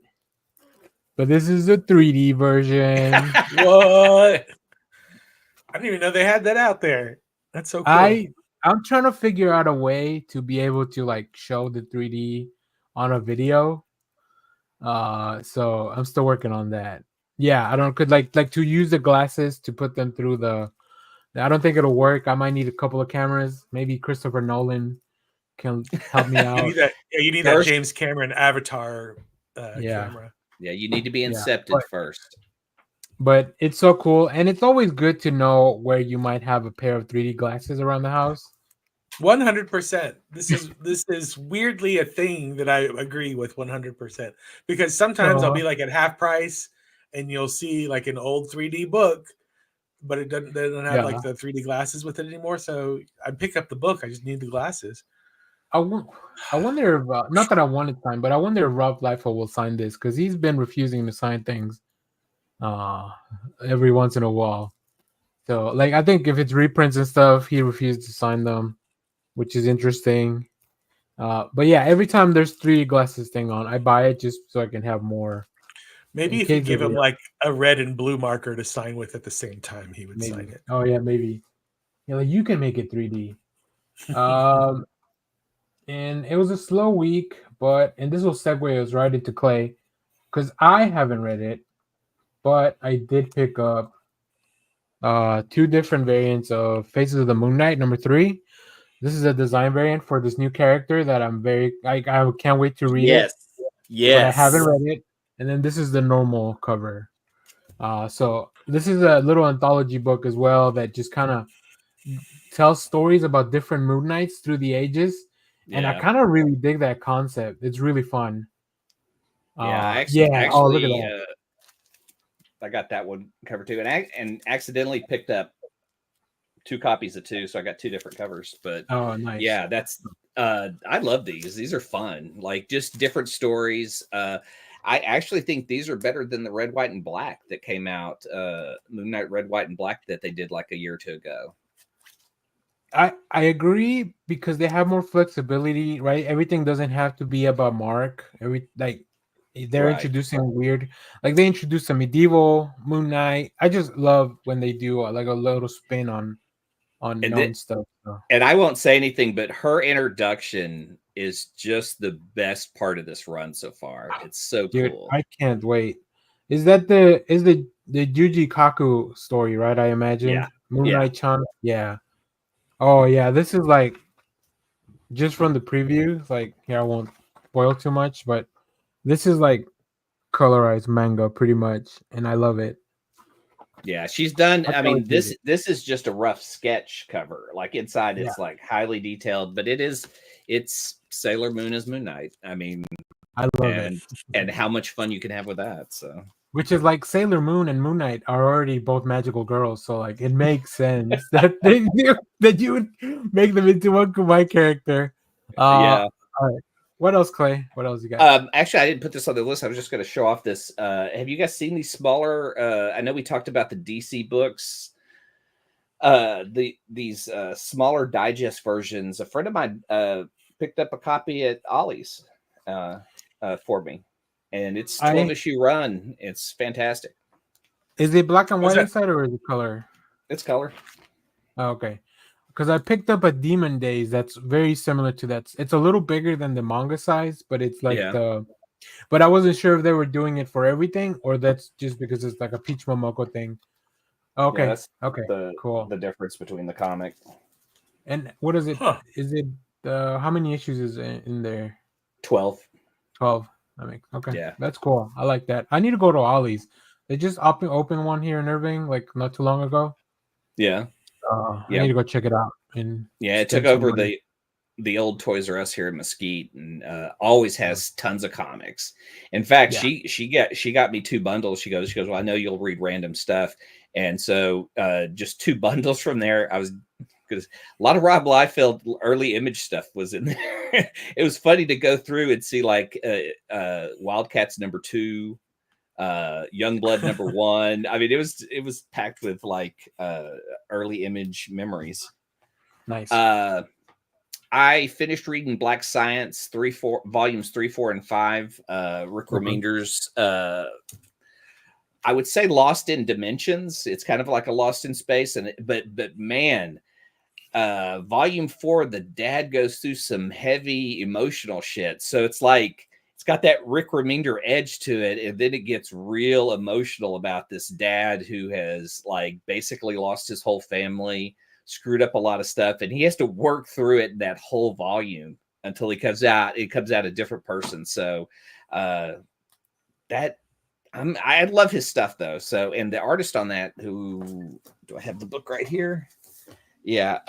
But this is a 3D version. What? I didn't even know they had that out there. That's so cool. I'm trying to figure out a way to be able to like show the 3D on a video. So I'm still working on that. Yeah, I don't could like to use the glasses to put them through the. I don't think it'll work. I might need a couple of cameras. Maybe Christopher Nolan can help me You out. need that. Yeah, you need First- that James Cameron Avatar Yeah. camera. Yeah, you need to be Yeah, incepted first. But it's so cool, and it's always good to know where you might have a pair of 3D glasses around the house. 100%. This is weirdly a thing that I agree with 100%, because sometimes I'll be like at half price and you'll see like an old 3D book, but it doesn't have like the 3D glasses with it anymore. So I pick up the book. I just need the glasses. I wonder if not that I want to sign, but I wonder if Rob Liefeld will sign this because he's been refusing to sign things every once in a while. So like I think if it's reprints and stuff, he refused to sign them, which is interesting. But yeah, every time there's 3D glasses thing on, I buy it just so I can have more. Maybe if you give him like a red and blue marker to sign with at the same time, he would sign it. Oh yeah, maybe. Yeah, like you can make it 3D. And it was a slow week, and this will segue us right into Clay, because I haven't read it, but I did pick up 2 different variants of Faces of the Moon Knight #3. This is a design variant for this new character that I can't wait to read it. Yes. But I haven't read it. And then this is the normal cover. So this is a little anthology book as well that just kind of tells stories about different Moon Knights through the ages. And I kind of really dig that concept. It's really fun. Actually, oh, look at that. I got that one covered too, and accidentally picked up 2 copies of 2, so I got 2 different covers. But oh, nice. Yeah, that's I love these. These are fun, like just different stories. I actually think these are better than the Red, White, and Black that came out, Moon Knight Red, White, and Black that they did like a year or 2 ago. I agree because they have more flexibility, right? Everything doesn't have to be about Mark. They're introducing weird, like they introduced a medieval Moon Knight. I just love when they do like a little spin on known stuff. So. And I won't say anything, but her introduction is just the best part of this run so far. It's so cool. I can't wait. Is the Juji Kaku story, right? I imagine. Yeah. Moon Knight-chan. Yeah. Oh yeah, this is like just from the preview. Like, I won't spoil too much, but this is like colorized manga pretty much, and I love it. Yeah, she's done. I mean, this is just a rough sketch cover. Like inside, it's like highly detailed, but it's Sailor Moon as Moon Knight. I mean, I love it, and how much fun you can have with that. So, which is like Sailor Moon and Moon Knight are already both magical girls, so like it makes sense that that you would make them into one combined character. Yeah. All right. What else, Clay? What else you got? Actually, I didn't put this on the list. I was just going to show off this. Have you guys seen these smaller? I know we talked about the DC books. These smaller digest versions. A friend of mine picked up a copy at Ollie's for me, and it's 12-issue run. It's fantastic. Is it black and white inside, or is it color? It's color. Oh, okay. Because I picked up a Demon Days that's very similar to that. It's a little bigger than the manga size, but it's like but I wasn't sure if they were doing it for everything or that's just because it's like a Peach Momoko thing. Okay. Yeah, okay. Cool. The difference between the comic. And what is it? Is it how many issues is in there? 12. 12. I mean, okay. Yeah. That's cool. I like that. I need to go to Ollie's. They just open one here in Irving like not too long ago. Yeah. I need to go check it out. And it took over the old Toys R Us here in Mesquite, and always has tons of comics. In fact, she got me 2 bundles. She goes, well, I know you'll read random stuff, and so just 2 bundles from there. Because a lot of Rob Liefeld early Image stuff was in there. It was funny to go through and see like Wildcats #2. Youngblood #1. I mean, it was packed with like early Image memories. Nice. I finished reading Black Science volumes 3, 4, and 5. Rick Reminder's I would say Lost in Dimensions. It's kind of like a Lost in Space, but man, volume 4, the dad goes through some heavy emotional shit. So it's like it's got that Rick Remender edge to it, and then it gets real emotional about this dad who has like basically lost his whole family, screwed up a lot of stuff, and he has to work through it in that whole volume until he comes out. It comes out a different person. So I love his stuff though. So, and the artist on that, who do I have the book right here? Yeah,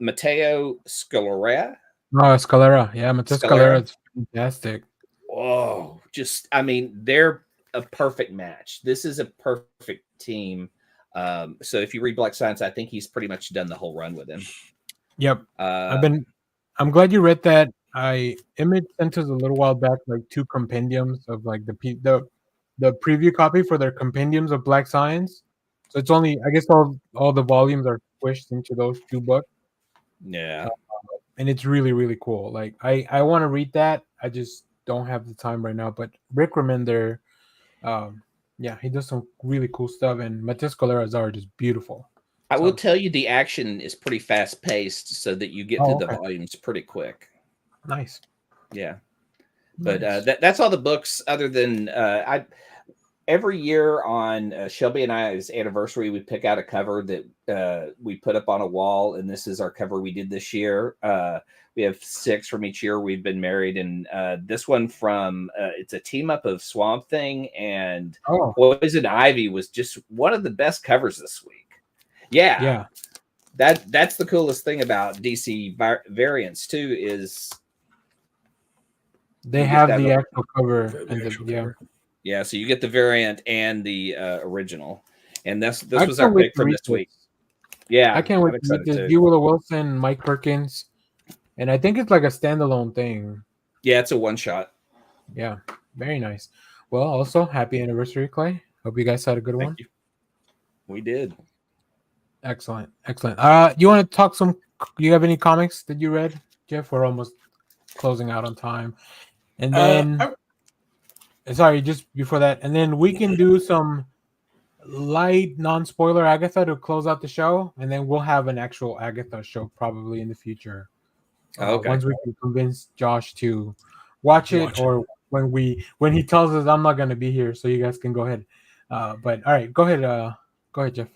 Matteo Scalera. Oh, Scalera. Yeah, Matteo Scalera is fantastic. Oh, I mean, they're a perfect match. This is a perfect team. So if you read Black Science, I think he's pretty much done the whole run with him. Yep. I'm glad you read that. Image sent us a little while back like 2 compendiums of like the preview copy for their compendiums of Black Science. So it's only, I guess, all the volumes are squished into those 2 books. Yeah. And it's really, really cool. Like I want to read that. I just don't have the time right now. But Rick Remender, yeah, he does some really cool stuff, and Matteo Scalera's art is beautiful. I will tell you, the action is pretty fast paced, so that you get through the volumes pretty quick. Nice. Yeah. But that's all the books. Other than every year on Shelby and I's anniversary, we pick out a cover that we put up on a wall, and this is our cover we did this year. We have 6 from each year we've been married, and this one from it's a team up of Swamp Thing and Poison Ivy was just one of the best covers this week. Yeah. That's the coolest thing about DC variants too, is they have the actual cover and cover. Yeah, so you get the variant and the original, and this was our pick from this week. Yeah, I can't wait to read this. G. Willow Wilson, Mike Perkins, and I think it's like a standalone thing. Yeah, it's a one shot. Yeah, very nice. Well, also happy anniversary, Clay. Hope you guys had a good one. You. We did. Excellent. You want to talk some? You have any comics that you read, Jeff? We're almost closing out on time, and then. Sorry, just before that, and then we can do some light non-spoiler Agatha to close out the show, and then we'll have an actual Agatha show probably in the future. Once we can convince Josh to watch it, or when he tells us I'm not going to be here, so you guys can go ahead. But all right, go ahead, Jeff.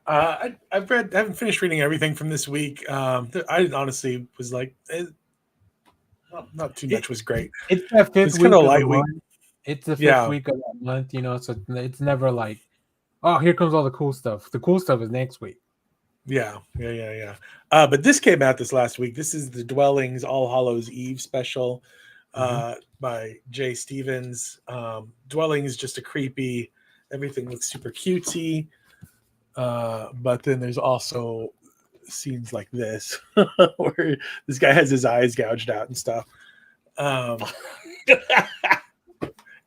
I haven't finished reading everything from this week. I honestly was like, not too much was great. It's the 5th week of the light week. It's the 5th week of that month, so it's never like, oh, here comes all the cool stuff. The cool stuff is next week. Yeah. But this came out this last week. This is the Dwellings All Hallows Eve special by Jay Stevens. Dwellings is just a creepy, everything looks super cutesy. But then there's also scenes like this where this guy has his eyes gouged out and stuff.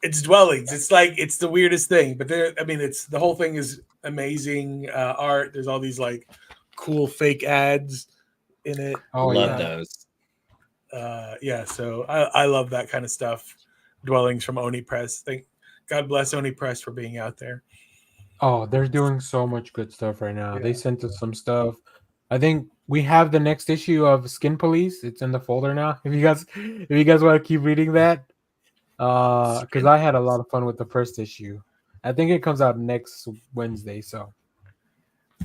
It's Dwellings. It's like, it's the weirdest thing, but it's the whole thing is amazing art. There's all these like cool fake ads in it. Love those. So I love that kind of stuff. Dwellings from Oni Press. God bless Oni Press for being out there. Oh, they're doing so much good stuff right now. They sent us some stuff. I think we have the next issue of Skin Police. It's in the folder now. If you guys want to keep reading that, because I had a lot of fun with the first issue. I think it comes out next Wednesday. So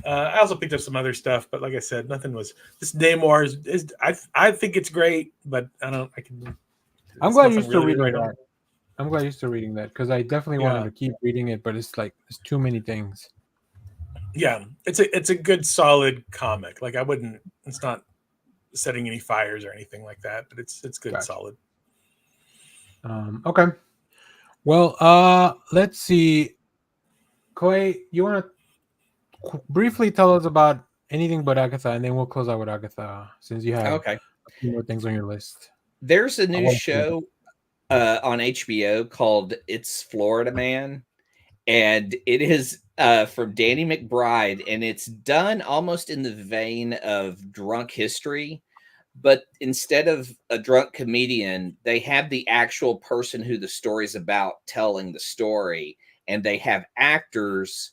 I also picked up some other stuff, but like I said, nothing was. This Namor is I think it's great, but I'm glad you're still reading that. I'm glad you're still reading that because I definitely wanted to keep reading it, but it's like there's too many things. Yeah, it's a good solid comic. Like it's not setting any fires or anything like that, but it's good and solid. Okay. Well, let's see. Clay, you want to briefly tell us about anything but Agatha, and then we'll close out with Agatha since you have a few more things on your list. There's a new show on HBO called It's Florida Man, and it is from Danny McBride, and it's done almost in the vein of Drunk History, but instead of a drunk comedian, they have the actual person who the story's about telling the story, and they have actors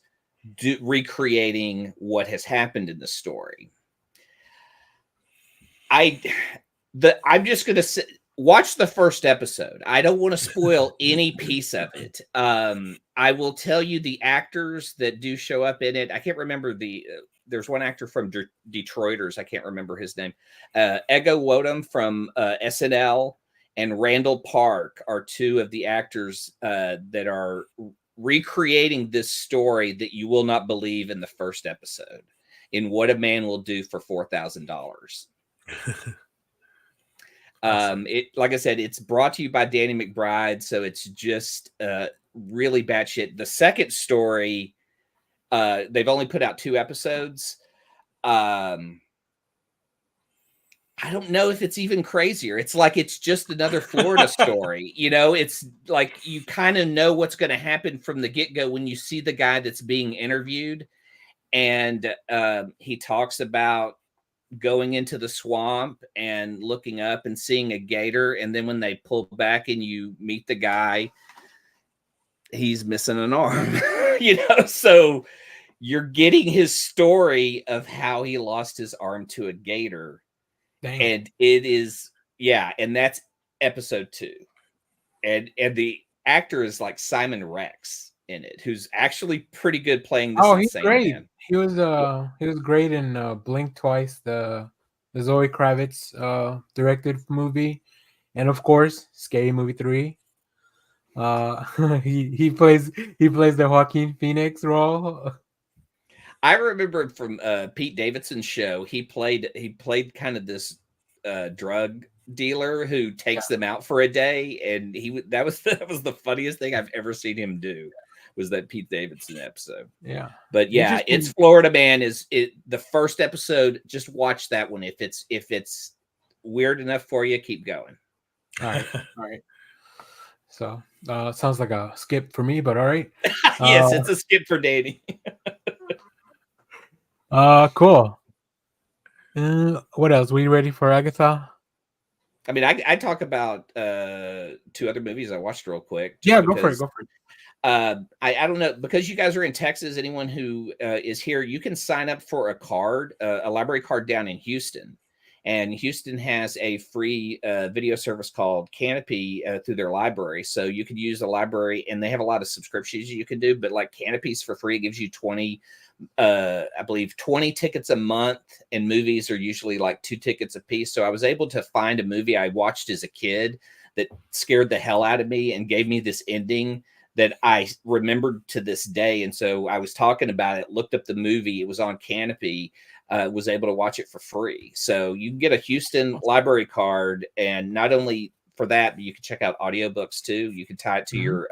recreating what has happened in the story. I'm just gonna watch the first episode. I don't want to spoil any piece of it. I will tell you the actors that do show up in it. I can't remember there's one actor from Detroiters. I can't remember his name. Ego Wodum from SNL and Randall Park are two of the actors that are recreating this story that you will not believe in the first episode in What a Man Will Do for $4,000. Awesome. Like I said, it's brought to you by Danny McBride, so it's just really batshit. The second story, they've only put out 2 episodes. I don't know if it's even crazier. It's like it's just another Florida story. You know, it's like you kind of know what's going to happen from the get-go when you see the guy that's being interviewed, and he talks about going into the swamp and looking up and seeing a gator, and then when they pull back and you meet the guy, he's missing an arm. You know, so you're getting his story of how he lost his arm to a gator. Dang. And it is, yeah, and that's episode 2, and the actor is like Simon Rex in it, who's actually pretty good playing this insane great man. He was great in Blink Twice, the Zoe Kravitz directed movie, and of course Scary Movie 3. He plays the Joaquin Phoenix role. I remember from Pete Davidson's show, he played kind of this drug dealer who takes them out for a day, and that was the funniest thing I've ever seen him do. Was that Pete Davidson episode? Yeah, but yeah, it's Florida Man. The first episode? Just watch that one. If it's weird enough for you, keep going. All right. So sounds like a skip for me, but all right. Yes, it's a skip for Danny. Cool. What else? We ready for Agatha? I mean, I talk about 2 other movies I watched real quick. Yeah, go for it. I don't know, because you guys are in Texas. Anyone who is here, you can sign up for a card, a library card down in Houston. And Houston has a free video service called Canopy through their library. So you could use the library, and they have a lot of subscriptions you can do, but like Canopy's for free. It gives you 20 tickets a month, and movies are usually like 2 tickets a piece. So I was able to find a movie I watched as a kid that scared the hell out of me and gave me this ending that I remembered to this day. And so I was talking about it, looked up the movie, it was on Canopy, was able to watch it for free. So you can get a Houston library card, and not only for that, but you can check out audiobooks too. You can tie it to your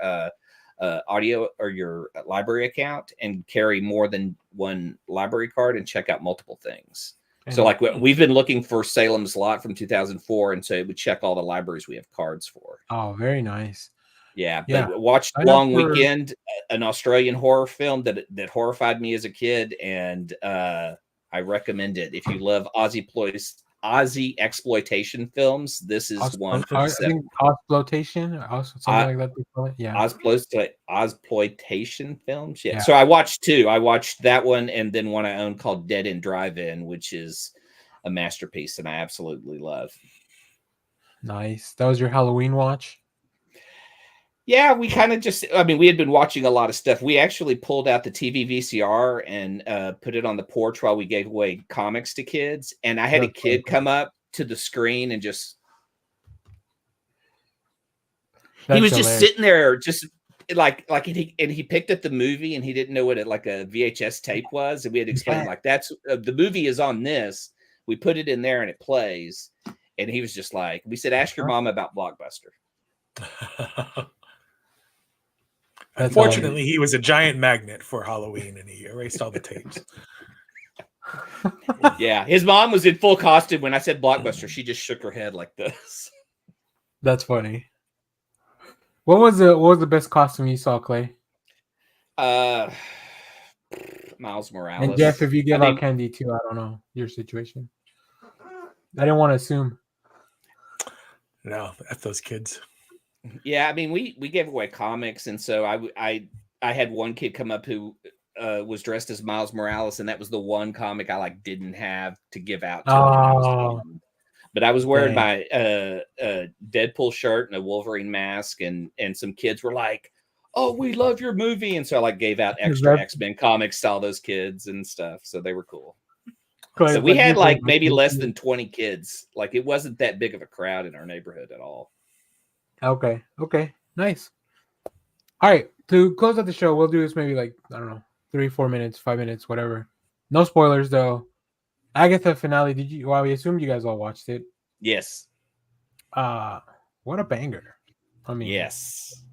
audio or your library account and carry more than one library card and check out multiple things. So like we've been looking for Salem's Lot from 2004, and so it would check all the libraries we have cards for. Oh, very nice. Yeah, but watched Long Weekend, an Australian horror film that horrified me as a kid, and I recommend it if you love Aussie exploitation films. This is one. I think Exploitation, something like that. They call it. Yeah, Exploitation films. Yeah. So I watched 2. I watched that one, and then one I own called Dead End Drive-In, which is a masterpiece, and I absolutely love. Nice. That was your Halloween watch? Yeah, we kind of we had been watching a lot of stuff. We actually pulled out the TV VCR and put it on the porch while we gave away comics to kids. And I had a kid come up to the screen and just... he was just sitting there, just and he picked up the movie, and he didn't know what a VHS tape was. And we had to explain, that's the movie is on this. We put it in there and it plays. And he was just like, we said, ask your mom about Blockbuster. Unfortunately, he was a giant magnet for Halloween, and he erased all the tapes. Yeah, his mom was in full costume when I said Blockbuster. She just shook her head like this. That's funny. What was the best costume you saw, Clay? Miles Morales. And Jeff, if you give out candy too, I don't know your situation. I didn't want to assume. No, F those kids. Yeah, I mean, we gave away comics, and so I had one kid come up who was dressed as Miles Morales, and that was the one comic I like didn't have to give out to him. And I was bummed. But I was wearing my Deadpool shirt and a Wolverine mask, and some kids were like, "Oh, we love your movie," and so I like gave out extra X-Men comics to all those kids and stuff. So they were cool. So we had like maybe less than 20 kids. Like it wasn't that big of a crowd in our neighborhood at all. Okay. Nice. All right. To close out the show, we'll do this maybe like, I don't know, 3-4 minutes, 5 minutes, whatever. No spoilers though. Agatha finale. We assumed you guys all watched it. Yes. What a banger. I mean, yes.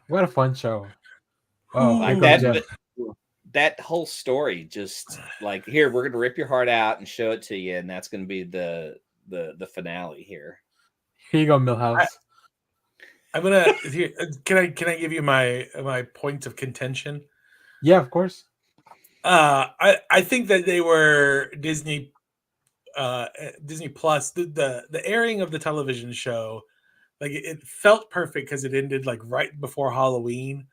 What a fun show. Oh, like that whole story, just like, here, we're gonna rip your heart out and show it to you, and that's gonna be the finale here. Here you go, Millhouse. I'm gonna can I give you my points of contention? Yeah, of course. I think that they were Disney Plus, the airing of the television show, like it felt perfect because it ended like right before Halloween.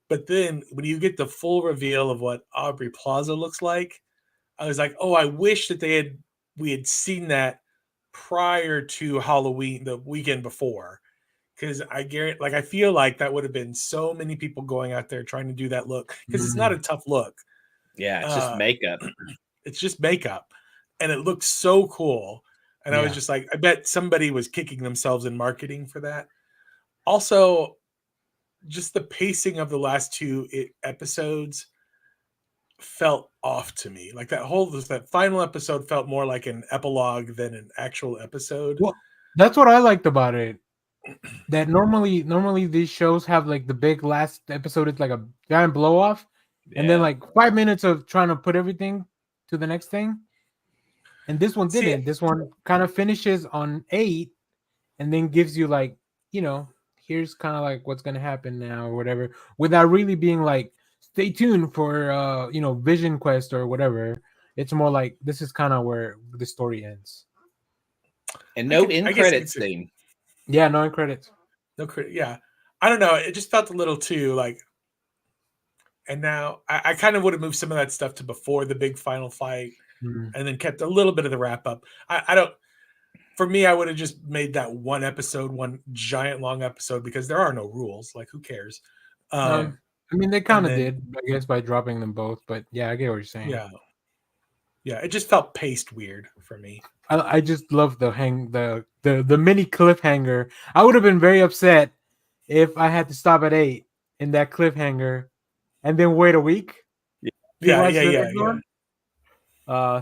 But then when you get the full reveal of what Aubrey Plaza looks like, I was like, oh, I wish that we had seen that prior to Halloween, the weekend before. Because I feel like that would have been so many people going out there trying to do that look, because it's not a tough look. Yeah, it's just makeup. It's just makeup, and it looks so cool. And I was just like, I bet somebody was kicking themselves in marketing for that. Also, just the pacing of the last two episodes felt off to me. Like that final episode felt more like an epilogue than an actual episode. Well, that's what I liked about it. That normally these shows have like the big last episode, it's like a giant blow off, and then like 5 minutes of trying to put everything to the next thing. And this one didn't. This one kind of finishes on 8 and then gives you like, here's kind of like what's gonna happen now or whatever, without really being like, stay tuned for Vision Quest or whatever. It's more like this is kind of where the story ends. And no end credits scene. Yeah, no end credits. No credit. Yeah, I don't know. It just felt a little too like. And now I kind of would have moved some of that stuff to before the big final fight, and then kept a little bit of the wrap up. I don't. For me, I would have just made that one giant long episode, because there are no rules. Like, who cares? I mean, they kind of did, I guess, by dropping them both. But yeah, I get what you're saying. Yeah, it just felt paced weird for me. I just love the mini cliffhanger. I would have been very upset if I had to stop at 8 in that cliffhanger and then wait a week. Yeah.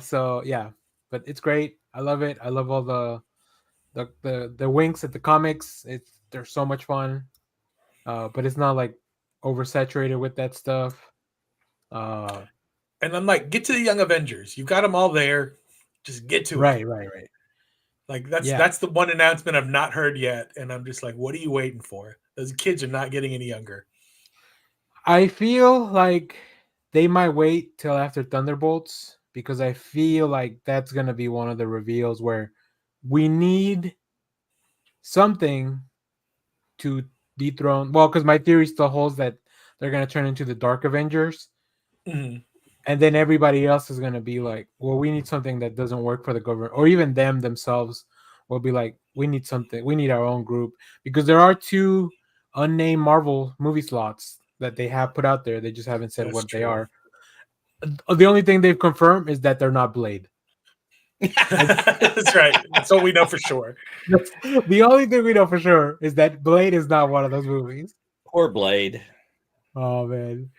So yeah, but it's great. I love it. I love all the winks at the comics. They're so much fun. But it's not like oversaturated with that stuff. And I'm like, get to the Young Avengers. You've got them all there. Just get to it. Right. Like that's the one announcement I've not heard yet, and I'm just like, what are you waiting for? Those kids are not getting any younger. I feel like they might wait till after Thunderbolts, because I feel like that's gonna be one of the reveals where we need something to dethrone. Well, because my theory still holds that they're gonna turn into the Dark Avengers. Mm-hmm. And then everybody else is going to be like, well, we need something that doesn't work for the government, or even them themselves will be like, we need something. We need our own group, because there are 2 unnamed Marvel movie slots that they have put out there. They just haven't said what they are. The only thing they've confirmed is that they're not Blade. That's right. That's all we know for sure. The only thing we know for sure is that Blade is not one of those movies. Poor Blade. Oh, man.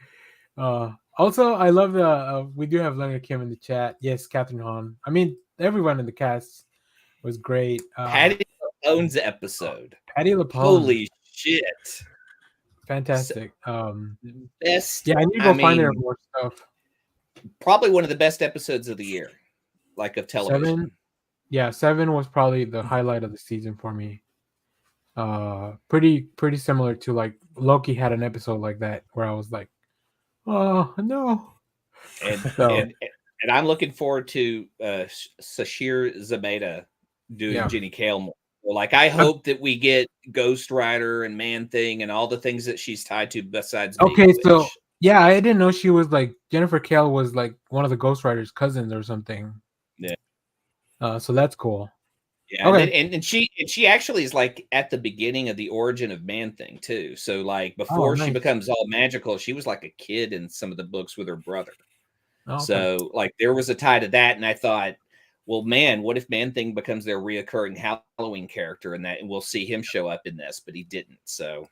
Also, I love we do have Leonard Kim in the chat. Yes, Catherine Hahn. I mean, everyone in the cast was great. Patty LaPone's episode. Patty LaPone. Holy shit. Fantastic. Best. Yeah, I need to go find there more stuff. Probably one of the best episodes of the year, like of television. 7 was probably the highlight of the season for me. Pretty similar to like Loki had an episode like that where I was like, oh no. And I'm looking forward to Sashir Zameda doing Jenny Kale more. Like, I hope that we get Ghost Rider and Man Thing and all the things that she's tied to besides being a so witch. yeah, I didn't know she was like Jennifer Kale was like one of the Ghost Rider's cousins or something. Yeah. So that's cool. Yeah, okay. and she actually is like at the beginning of the origin of Man Thing too. So like before she becomes all magical, she was like a kid in some of the books with her brother. Okay. So like there was a tie to that, and I thought, well, man, what if Man Thing becomes their reoccurring Halloween character in that, and we'll see him show up in this, but he didn't. So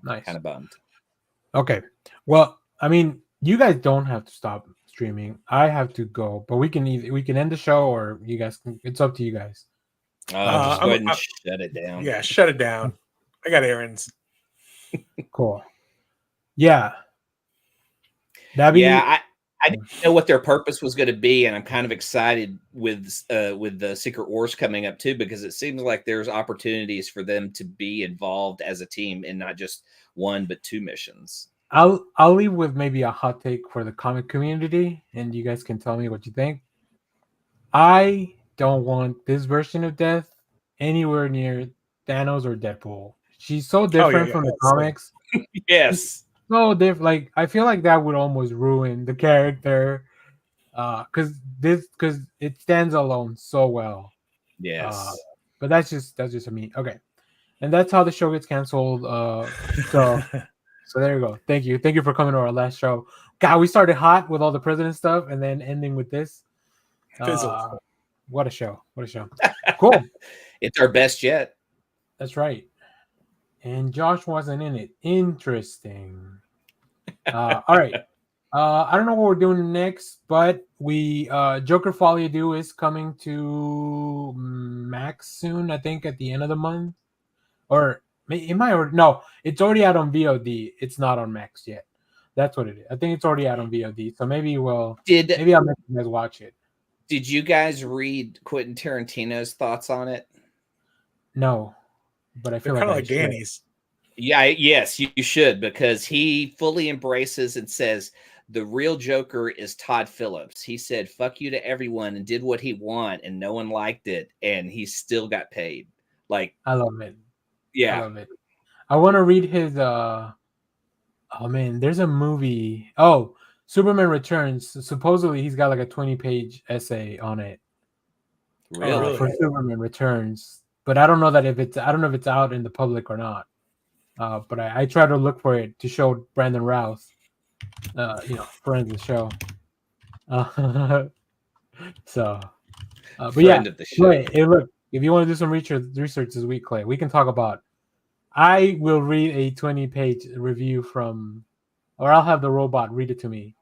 nice, kind of bummed. Okay, well, I mean, you guys don't have to stop streaming. I have to go, but we can end the show, or you guys can. It's up to you guys. Just go ahead and shut it down. Yeah, shut it down. I got errands. Cool. Yeah. I didn't know what their purpose was going to be, and I'm kind of excited with the Secret Wars coming up too, because it seems like there's opportunities for them to be involved as a team in not just one but two missions. I'll leave with maybe a hot take for the comic community, and you guys can tell me what you think. I don't want this version of Death anywhere near Thanos or Deadpool. She's so different from the comics. Yes. So different. Like, I feel like that would almost ruin the character. Because it stands alone so well. Yes. But that's just me. Okay. And that's how the show gets canceled. So there you go. Thank you for coming to our last show. God, we started hot with all the president stuff, and then ending with this. What a show! Cool. It's our best yet. That's right. And Josh wasn't in it. Interesting. All right. I don't know what we're doing next, but Joker Folie Do is coming to Max soon. I think at the end of the month, or it might. Or no, it's already out on VOD. It's not on Max yet. That's what it is. I think it's already out on VOD. So maybe I'll make you guys watch it. Did you guys read Quentin Tarantino's thoughts on it? No, but I feel kind of like Danny's. Yeah, yes, you should, because he fully embraces and says the real Joker is Todd Phillips. He said "fuck you" to everyone and did what he wanted, and no one liked it, and he still got paid. Like, I love it. Yeah, I love it. I want to read his. Oh man, there's a movie. Oh, Superman Returns. Supposedly, he's got like a 20-page essay on it. Really? For Superman Returns, but I don't know if it's out in the public or not. But I try to look for it to show Brandon Routh, friend of the show. But friend of the show. Clay, hey, look, if you want to do some research this week, Clay, we can talk about. I will read a 20-page review or I'll have the robot read it to me.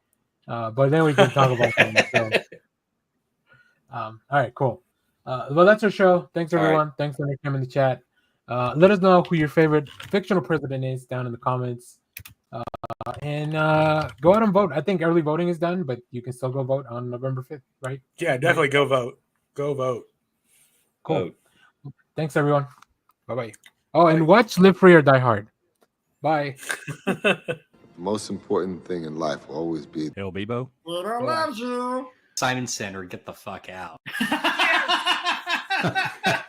But then we can talk about that. So, all right, cool. Well, that's our show. Thanks, everyone. Right. Thanks for coming in the chat. Let us know who your favorite fictional president is down in the comments. And go out and vote. I think early voting is done, but you can still go vote on November 5th, right? Yeah, definitely go vote. Go vote. Cool. Vote. Thanks, everyone. Bye-bye. Oh, and watch Live Free or Die Hard. Bye. The most important thing in life will always be El Bebo. Loves you. Simon Center, get the fuck out.